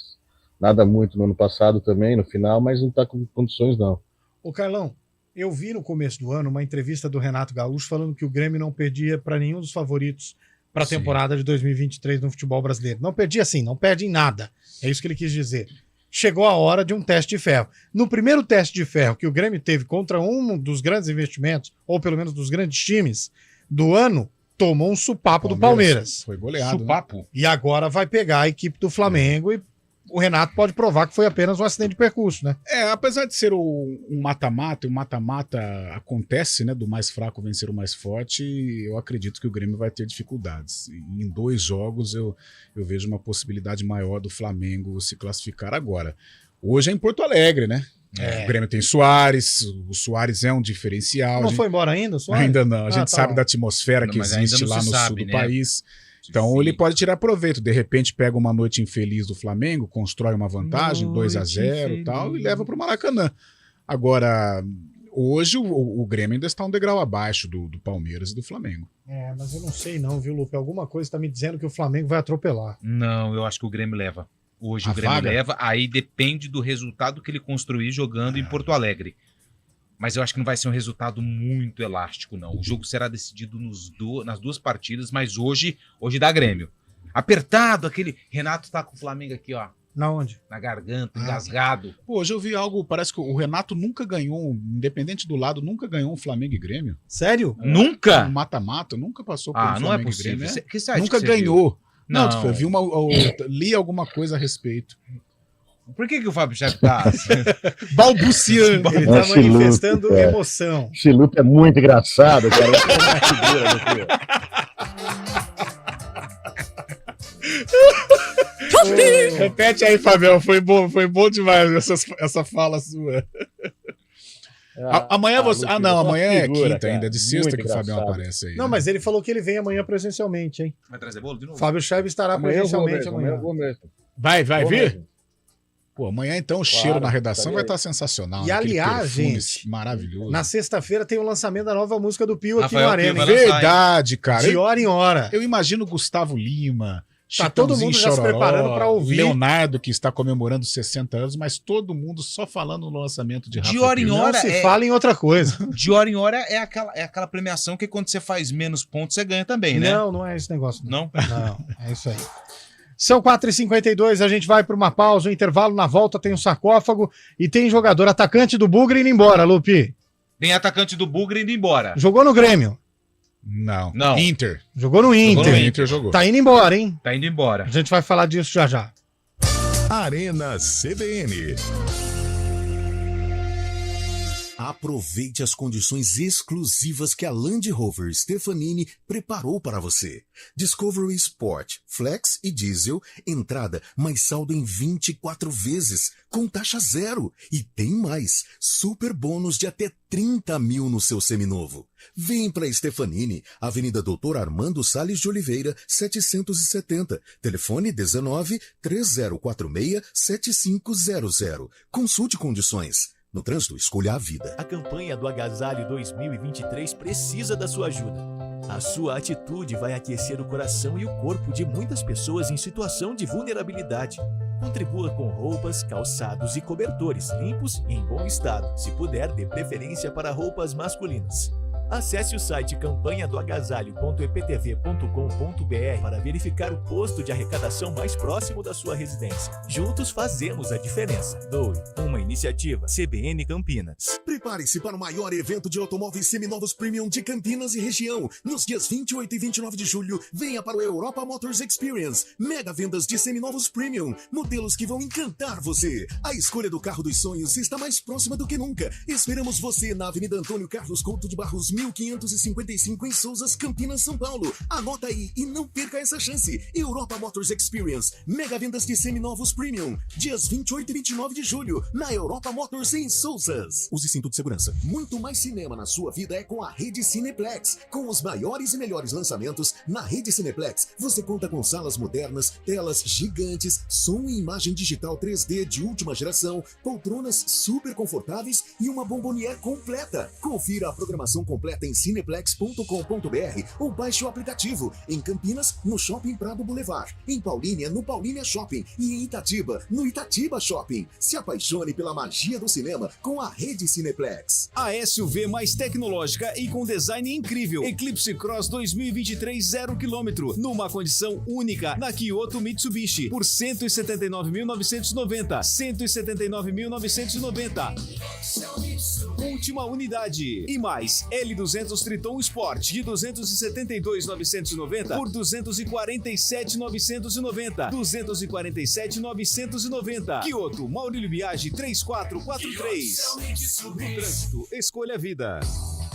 Speaker 5: nada muito no ano passado também, no final, mas não está com condições, não.
Speaker 2: Ô, Carlão, eu vi no começo do ano uma entrevista do Renato Gaúcho falando que o Grêmio não perdia para nenhum dos favoritos para a temporada de 2023 no futebol brasileiro. Não perdia assim, não perde em nada. É isso que ele quis dizer. Chegou a hora de um teste de ferro. No primeiro teste de ferro que o Grêmio teve contra um dos grandes investimentos, ou pelo menos dos grandes times do ano, tomou um supapo do Palmeiras.
Speaker 3: Foi goleado.
Speaker 4: Supapo.
Speaker 2: Né? E agora vai pegar a equipe do Flamengo e o Renato pode provar que foi apenas um acidente de percurso, né?
Speaker 3: Apesar de ser um mata-mata, e o mata-mata acontece, né, do mais fraco vencer o mais forte, eu acredito que o Grêmio vai ter dificuldades. Em 2 jogos eu vejo uma possibilidade maior do Flamengo se classificar agora. Hoje é em Porto Alegre, né? O Grêmio tem Suárez, o Suárez é um diferencial.
Speaker 2: Não foi embora ainda, o Suárez?
Speaker 3: Ainda não, a gente sabe da atmosfera que existe lá no sul do país. Então ele pode tirar proveito, de repente pega uma noite infeliz do Flamengo, constrói uma vantagem, 2-0 e tal, e leva para o Maracanã. Agora, hoje o Grêmio ainda está um degrau abaixo do Palmeiras e do Flamengo.
Speaker 2: Mas eu não sei não, viu, Lupe? Alguma coisa está me dizendo que o Flamengo vai atropelar.
Speaker 4: Não, eu acho que o Grêmio leva. Hoje
Speaker 2: A
Speaker 4: o Grêmio
Speaker 2: vaga?
Speaker 4: leva, aí depende do resultado que ele construir jogando em Porto Alegre. Mas eu acho que não vai ser um resultado muito elástico, não. O jogo será decidido nas 2 partidas, mas hoje dá Grêmio. Apertado, aquele... Renato tá com o Flamengo aqui, ó.
Speaker 2: Na onde?
Speaker 4: Na garganta, engasgado.
Speaker 3: Pô, hoje eu vi algo, parece que o Renato nunca ganhou, independente do lado, nunca ganhou um Flamengo e Grêmio.
Speaker 2: Sério?
Speaker 4: Nunca?
Speaker 3: Um mata-mata, nunca passou por um
Speaker 4: Não é
Speaker 3: Flamengo e
Speaker 4: possível.
Speaker 3: Grêmio.
Speaker 4: Que site
Speaker 3: Nunca
Speaker 4: que você
Speaker 3: ganhou.
Speaker 4: viu?
Speaker 3: Não,
Speaker 4: Não.
Speaker 3: eu li alguma coisa a respeito.
Speaker 4: Por que o Fábio Chaves tá
Speaker 2: balbuciando? Ele tá manifestando emoção.
Speaker 5: Esse Lupe é muito engraçado, cara.
Speaker 3: Repete aí, Fabião. Foi bom demais essa fala sua. Amanhã você.
Speaker 2: Lupe,
Speaker 3: não, amanhã é
Speaker 2: figura,
Speaker 3: quinta ainda, de sexta que o Fabião
Speaker 2: engraçado.
Speaker 3: aparece aí.
Speaker 2: Não, mas ele falou que ele vem amanhã presencialmente, hein?
Speaker 4: Vai trazer bolo de novo?
Speaker 2: Fábio Chaves estará presencialmente amanhã.
Speaker 5: Eu vou mesmo.
Speaker 3: Vai
Speaker 5: Vou
Speaker 3: vir?
Speaker 5: mesmo.
Speaker 3: Pô, amanhã então o cheiro na redação vai estar sensacional.
Speaker 2: E
Speaker 3: né? Aquele
Speaker 2: aliás,
Speaker 3: perfume
Speaker 2: gente,
Speaker 3: maravilhoso.
Speaker 2: na sexta-feira tem o lançamento da nova música do Pio aqui
Speaker 3: Rafael
Speaker 2: no Arena.
Speaker 3: Pio vai lançar, verdade, cara.
Speaker 2: De hora em hora.
Speaker 3: Eu imagino Gustavo Lima.
Speaker 2: Tá todo mundo já se preparando para ouvir.
Speaker 3: Leonardo, que está comemorando 60 anos, mas todo mundo só falando no lançamento de Rafa
Speaker 4: De hora em
Speaker 3: Pio.
Speaker 4: hora.
Speaker 2: Não se fala em outra coisa.
Speaker 4: De hora em hora é aquela premiação que quando você faz menos pontos, você ganha também, né?
Speaker 2: Não é esse negócio.
Speaker 4: Não?
Speaker 2: Não, é isso aí. São 4h52, a gente vai para uma pausa, um intervalo, na volta tem um sarcófago e tem jogador atacante do Bugre indo embora, Lupi.
Speaker 4: Tem atacante do Bugre indo embora.
Speaker 2: Jogou no Grêmio.
Speaker 3: Não.
Speaker 4: Inter.
Speaker 2: Jogou no Inter.
Speaker 3: Jogou.
Speaker 2: Tá indo embora, hein?
Speaker 4: Tá indo embora.
Speaker 2: A gente vai falar disso já já.
Speaker 19: Arena CBN.
Speaker 1: Aproveite as condições exclusivas que a Land Rover Stefanini preparou para você. Discovery Sport, Flex e Diesel, entrada mais saldo em 24 vezes, com taxa zero. E tem mais, super bônus de até 30 mil no seu seminovo. Vem para Stefanini, Avenida Doutor Armando Salles de Oliveira, 770. Telefone 19-3046-7500. Consulte condições. No trânsito, escolha a vida.
Speaker 14: A campanha do Agasalho 2023 precisa da sua ajuda. A sua atitude vai aquecer o coração e o corpo de muitas pessoas em situação de vulnerabilidade. Contribua com roupas, calçados e cobertores limpos e em bom estado. Se puder, dê preferência para roupas masculinas. Acesse o site campanhadoagasalho.eptv.com.br para verificar o posto de arrecadação mais próximo da sua residência. Juntos fazemos a diferença. Doe, uma iniciativa CBN Campinas.
Speaker 1: Prepare-se para o maior evento de automóveis seminovos premium de Campinas e região. Nos dias 28 e 29 de julho, venha para o Europa Motors Experience. Mega vendas de seminovos premium. Modelos que vão encantar você. A escolha do carro dos sonhos está mais próxima do que nunca. Esperamos você na Avenida Antônio Carlos Couto de Barros, 1555 em Souzas, Campinas, São Paulo. Anota aí e não perca essa chance. Europa Motors Experience. Mega vendas de seminovos premium. Dias 28 e 29 de julho, na Europa Motors em Souzas. Use cinto de segurança. Muito mais cinema na sua vida é com a Rede Cineplex. Com os maiores e melhores lançamentos, na Rede Cineplex, você conta com salas modernas, telas gigantes, som e imagem digital 3D de última geração, poltronas super confortáveis e uma bombonière completa. Confira a programação completa em cineplex.com.br ou baixe o aplicativo. Em Campinas, no Shopping Prado Boulevard. Em Paulínia, no Paulínia Shopping. E em Itatiba, no Itatiba Shopping. Se apaixone pela magia do cinema com a Rede Cineplex.
Speaker 15: A SUV mais tecnológica e com design incrível. Eclipse Cross 2023 0 km. Numa condição única na Kyoto Mitsubishi. Por 179.990. 179.990. Última unidade. E mais, L200 Triton Sport de 272.990 por 247.990. 247.990. Kyoto, Maurílio Biagi 3443. No trânsito, escolha a vida.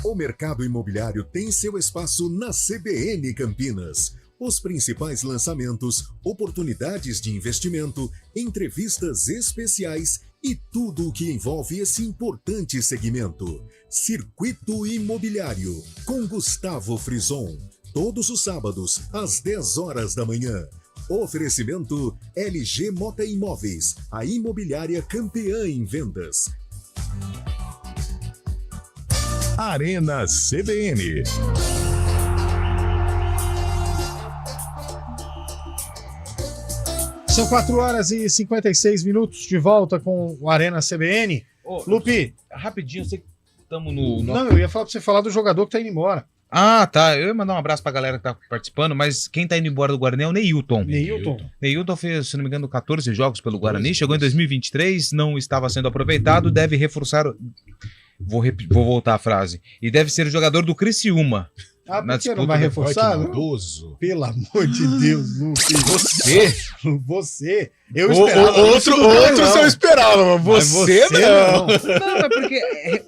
Speaker 1: O mercado imobiliário tem seu espaço na CBN Campinas. Os principais lançamentos, oportunidades de investimento, entrevistas especiais e tudo o que envolve esse importante segmento. Circuito Imobiliário, com Gustavo Frison. Todos os sábados, às 10 horas da manhã. Oferecimento LG Mota Imóveis, a imobiliária campeã em vendas.
Speaker 19: Arena CBN.
Speaker 2: São 4 horas e 56 minutos de volta com o Arena CBN. Lupi.
Speaker 4: Rapidinho, eu sei que estamos no...
Speaker 2: Não, eu ia falar pra você falar do jogador que tá indo embora.
Speaker 4: Ah, tá. Eu ia mandar um abraço pra galera que tá participando, mas quem tá indo embora do Guarani é o Neilton. Neilton fez, se não me engano, 14 jogos pelo Guarani, chegou em 2023, não estava sendo aproveitado, deve reforçar... Vou voltar a frase. E deve ser o jogador do Criciúma. na
Speaker 2: por que não vai reforçar? Pelo amor de Deus, Lupe. Você. Eu esperava.
Speaker 3: Outro eu esperava, mas você não.
Speaker 4: Não, é porque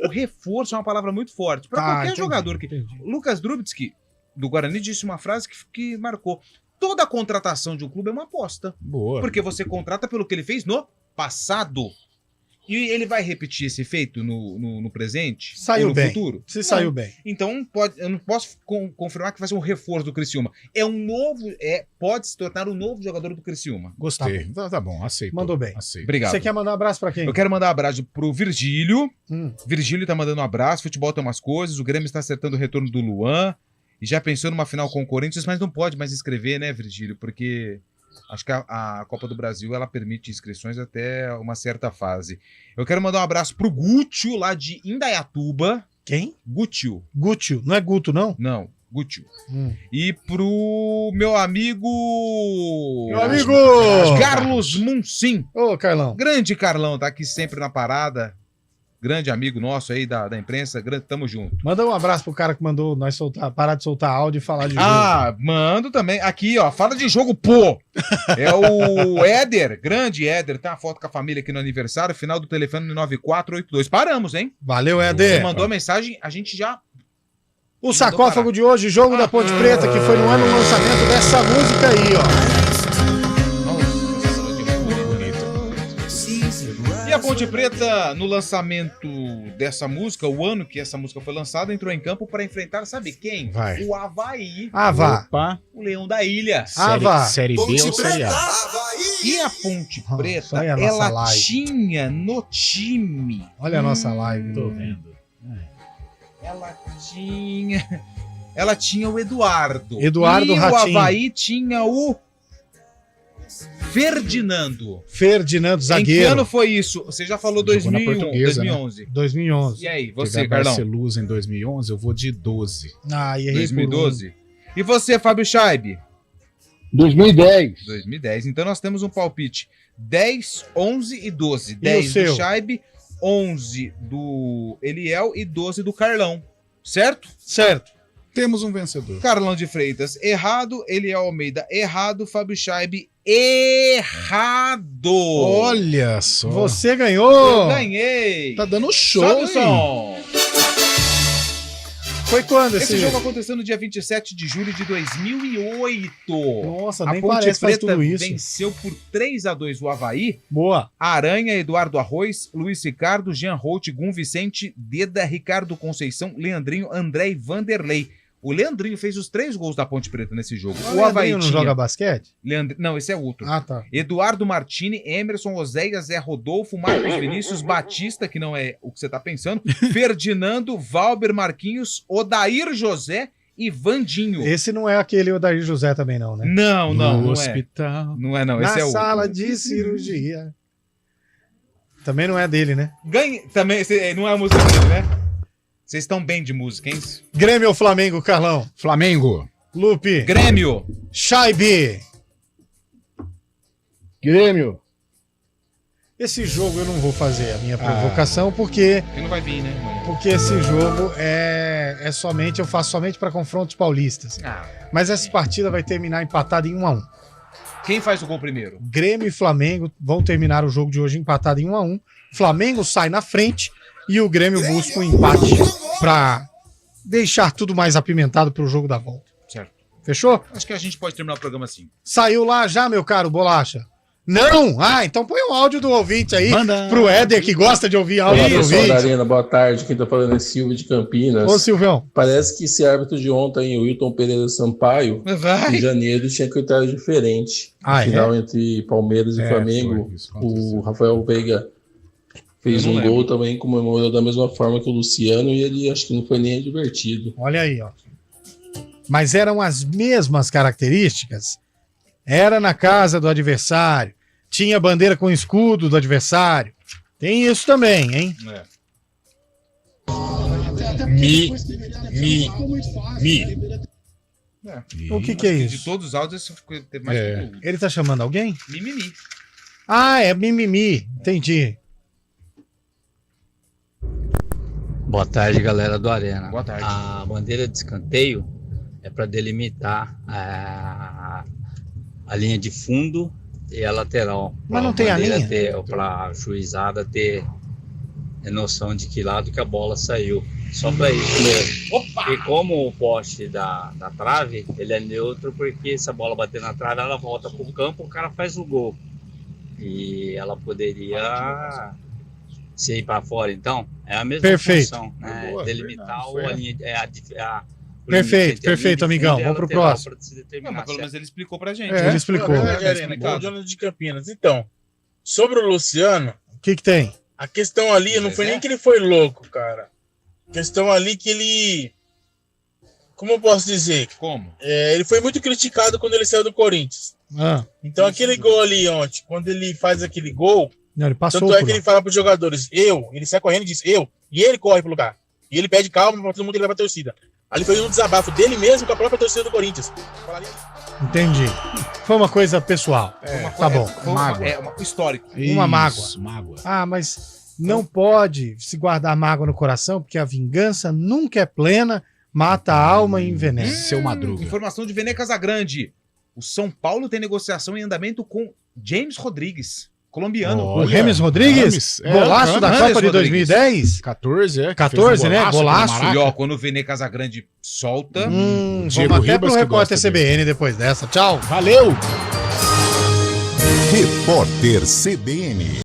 Speaker 4: o reforço é uma palavra muito forte. Para qualquer jogador que... O Lucas Drubitsky, do Guarani, disse uma frase que marcou. Toda contratação de um clube é uma aposta.
Speaker 3: Boa.
Speaker 4: Porque você contrata pelo que ele fez no passado. E ele vai repetir esse feito no presente?
Speaker 2: Saiu
Speaker 4: ou no
Speaker 2: bem.
Speaker 4: Futuro?
Speaker 2: Se saiu bem.
Speaker 4: Então, eu não posso confirmar que vai ser um reforço do Criciúma. Pode se tornar um novo jogador do Criciúma.
Speaker 3: Gostei. Tá bom, aceito.
Speaker 2: Mandou bem.
Speaker 3: Aceito.
Speaker 4: Obrigado.
Speaker 2: Você quer mandar um abraço pra quem?
Speaker 4: Eu quero mandar um abraço pro Virgílio. Virgílio tá mandando um abraço. Futebol tem umas coisas. O Grêmio está acertando o retorno do Luan. E já pensou numa final com o Corinthians, mas não pode mais inscrever, né, Virgílio? Porque acho que a Copa do Brasil ela permite inscrições até uma certa fase. Eu quero mandar um abraço pro Gútio, lá de Indaiatuba.
Speaker 2: Quem?
Speaker 4: Gútio.
Speaker 2: Gútio. Não é Guto, não?
Speaker 4: Não, Gútio. E pro meu amigo... Carlos Muncim.
Speaker 2: Ô, Carlão.
Speaker 4: Grande Carlão, tá aqui sempre na parada. Grande amigo nosso aí da imprensa, tamo junto.
Speaker 2: Manda um abraço pro cara que mandou nós parar de soltar áudio e falar de jogo.
Speaker 4: Mando também. Aqui, ó, fala de jogo, pô! É o Éder, grande Éder, tem uma foto com a família aqui no aniversário, final do telefone 9482. Paramos, hein?
Speaker 2: Valeu, Éder.
Speaker 4: Você mandou a mensagem, a gente já...
Speaker 2: O sarcófago de hoje, jogo da Ponte Preta, que foi no ano do lançamento dessa música aí, ó.
Speaker 4: E a Ponte Preta, no lançamento dessa música, o ano que essa música foi lançada, entrou em campo para enfrentar, sabe quem?
Speaker 3: Vai.
Speaker 4: O Avaí.
Speaker 2: Opa.
Speaker 4: O Leão da Ilha.
Speaker 3: Série B ou Série A?
Speaker 4: E a Ponte Preta,
Speaker 2: olha a nossa
Speaker 4: ela
Speaker 2: live.
Speaker 4: tinha no time...
Speaker 2: Olha a nossa live.
Speaker 3: Tô vendo.
Speaker 4: Ela tinha o Eduardo.
Speaker 2: Eduardo
Speaker 4: e
Speaker 2: Ratinho.
Speaker 4: o Avaí tinha o Ferdinando,
Speaker 2: zagueiro.
Speaker 4: Em que ano foi isso? Você já falou 2001, 2011.
Speaker 3: Né?
Speaker 2: 2011.
Speaker 4: E aí,
Speaker 3: Teve
Speaker 4: você,
Speaker 3: a
Speaker 4: Carlão?
Speaker 3: Barceluz em 2011, eu vou de 12.
Speaker 2: Errei
Speaker 4: 2012. E você, Fábio Scheibe?
Speaker 5: 2010.
Speaker 4: 2010. Então nós temos um palpite 10, 11 e 12.
Speaker 2: E
Speaker 4: 10
Speaker 2: o seu?
Speaker 4: do Scheibe, 11 do Eliel e 12 do Carlão. Certo?
Speaker 2: Certo.
Speaker 3: Temos um vencedor.
Speaker 4: Carlão de Freitas, errado. Eliel Almeida, errado. Fábio Scheibe, errado.
Speaker 2: Olha só. Você ganhou.
Speaker 4: Eu ganhei.
Speaker 3: Tá dando show,
Speaker 4: Sobe o som.
Speaker 2: Foi quando
Speaker 4: Esse jogo aconteceu no dia 27 de julho de 2008.
Speaker 2: Nossa,
Speaker 4: a
Speaker 2: nem
Speaker 4: Ponte
Speaker 2: parece faz
Speaker 4: Preta
Speaker 2: tudo isso.
Speaker 4: venceu por 3-2 o Avaí.
Speaker 2: Boa.
Speaker 4: Aranha, Eduardo Arroz, Luiz Ricardo, Jean Holt, Gum Vicente, Deda, Ricardo Conceição, Leandrinho, André e Vanderlei. O Leandrinho fez os 3 gols da Ponte Preta nesse jogo.
Speaker 2: O Avaí não joga basquete?
Speaker 4: Não, esse é outro.
Speaker 2: Ah, tá.
Speaker 4: Eduardo Martini, Emerson, Oséias, Zé Rodolfo, Marcos Vinícius, Batista, que não é o que você tá pensando, Ferdinando, Valber Marquinhos, Odair José e Vandinho.
Speaker 2: Esse não é aquele Odair José também não, né?
Speaker 4: Não,
Speaker 3: No
Speaker 4: não
Speaker 3: hospital.
Speaker 4: Não é, não.
Speaker 2: Na
Speaker 4: Esse é o
Speaker 2: sala de cirurgia. Também não é dele, né?
Speaker 4: Também, não é a música dele, né? Vocês estão bem de música, hein?
Speaker 2: Grêmio ou Flamengo, Carlão?
Speaker 3: Flamengo.
Speaker 2: Lupe.
Speaker 4: Grêmio.
Speaker 2: Scheibe.
Speaker 5: Grêmio.
Speaker 2: Esse jogo eu não vou fazer a minha provocação porque...
Speaker 4: Ele não vai vir, né?
Speaker 2: Porque esse jogo eu faço somente para confrontos paulistas. Mas essa partida vai terminar empatada em 1-1.
Speaker 4: Quem faz o gol primeiro?
Speaker 2: Grêmio e Flamengo vão terminar o jogo de hoje empatado em 1-1. Flamengo sai na frente e o Grêmio busca um empate para deixar tudo mais apimentado para o jogo da volta.
Speaker 4: Certo.
Speaker 2: Fechou?
Speaker 4: Acho que a gente pode terminar o programa assim.
Speaker 2: Saiu lá já, meu caro Bolacha? Não? Então põe o áudio do ouvinte aí.
Speaker 3: Manda.
Speaker 2: Pro Éder que gosta de ouvir áudio do ouvinte.
Speaker 16: Da Arena, boa tarde. Quem tá falando é Silvio de Campinas.
Speaker 2: Ô, Silvão.
Speaker 16: Parece que esse árbitro de ontem, o Wilton Pereira Sampaio, em janeiro, tinha critério diferente. No final entre Palmeiras e Flamengo, o Rafael Veiga fez um gol também, comemorou da mesma forma que o Luciano, e ele acho que não foi nem advertido.
Speaker 2: Olha aí, ó. Mas eram as mesmas características. Era na casa do adversário. Tinha bandeira com escudo do adversário. Tem isso também, hein? O que é isso?
Speaker 4: De todos os áudios, esse teve mais conteúdo.
Speaker 2: Ele tá chamando alguém?
Speaker 4: Mimimi.
Speaker 2: É mimimi. Entendi.
Speaker 17: Boa tarde, galera do Arena.
Speaker 4: Boa tarde.
Speaker 17: A bandeira de escanteio é para delimitar a linha de fundo e a lateral.
Speaker 2: Mas não tem a linha?
Speaker 17: Para a juizada ter noção de que lado que a bola saiu. Só para isso mesmo. Opa! E como o poste da trave, ele é neutro, porque se a bola bater na trave, ela volta para o campo, o cara faz o gol. E ela poderia se ir para fora, então, é a mesma função, né?
Speaker 2: Boa,
Speaker 17: delimitar a linha,
Speaker 2: Perfeito, amigão. Vamos pro próximo.
Speaker 4: Mas pelo menos ele explicou pra gente.
Speaker 2: Ele explicou.
Speaker 18: Jonas de Campinas. Então, sobre o Luciano...
Speaker 2: O que tem?
Speaker 18: A questão ali não foi nem que ele foi louco, cara. A questão ali que ele... Como eu posso dizer?
Speaker 4: Como?
Speaker 18: Ele foi muito criticado quando ele saiu do Corinthians. Então aquele gol ali ontem, quando ele faz aquele gol...
Speaker 2: Não, ele passou
Speaker 18: tanto é que ele fala pros jogadores, ele sai correndo e diz, e ele corre pro lugar. E ele pede calma pra todo mundo que leva a torcida. Ali foi um desabafo dele mesmo com a própria torcida do Corinthians.
Speaker 2: Entendi. Foi uma coisa pessoal. Tá bom.
Speaker 4: Uma histórico.
Speaker 2: Uma mágoa. Ah, mas não pode se guardar mágoa no coração, porque a vingança nunca é plena, mata a alma e envenena.
Speaker 3: Seu Madruga.
Speaker 4: Informação de Vene Casagrande. O São Paulo tem negociação em andamento com James Rodrigues, colombiano.
Speaker 2: O James Rodrigues? Golaço da Copa de 2010? 14, né? Golaço.
Speaker 4: E ó, quando o Vene Casagrande solta...
Speaker 2: Vamos até pro repórter CBN depois dessa. Tchau.
Speaker 3: Valeu!
Speaker 1: Repórter CBN.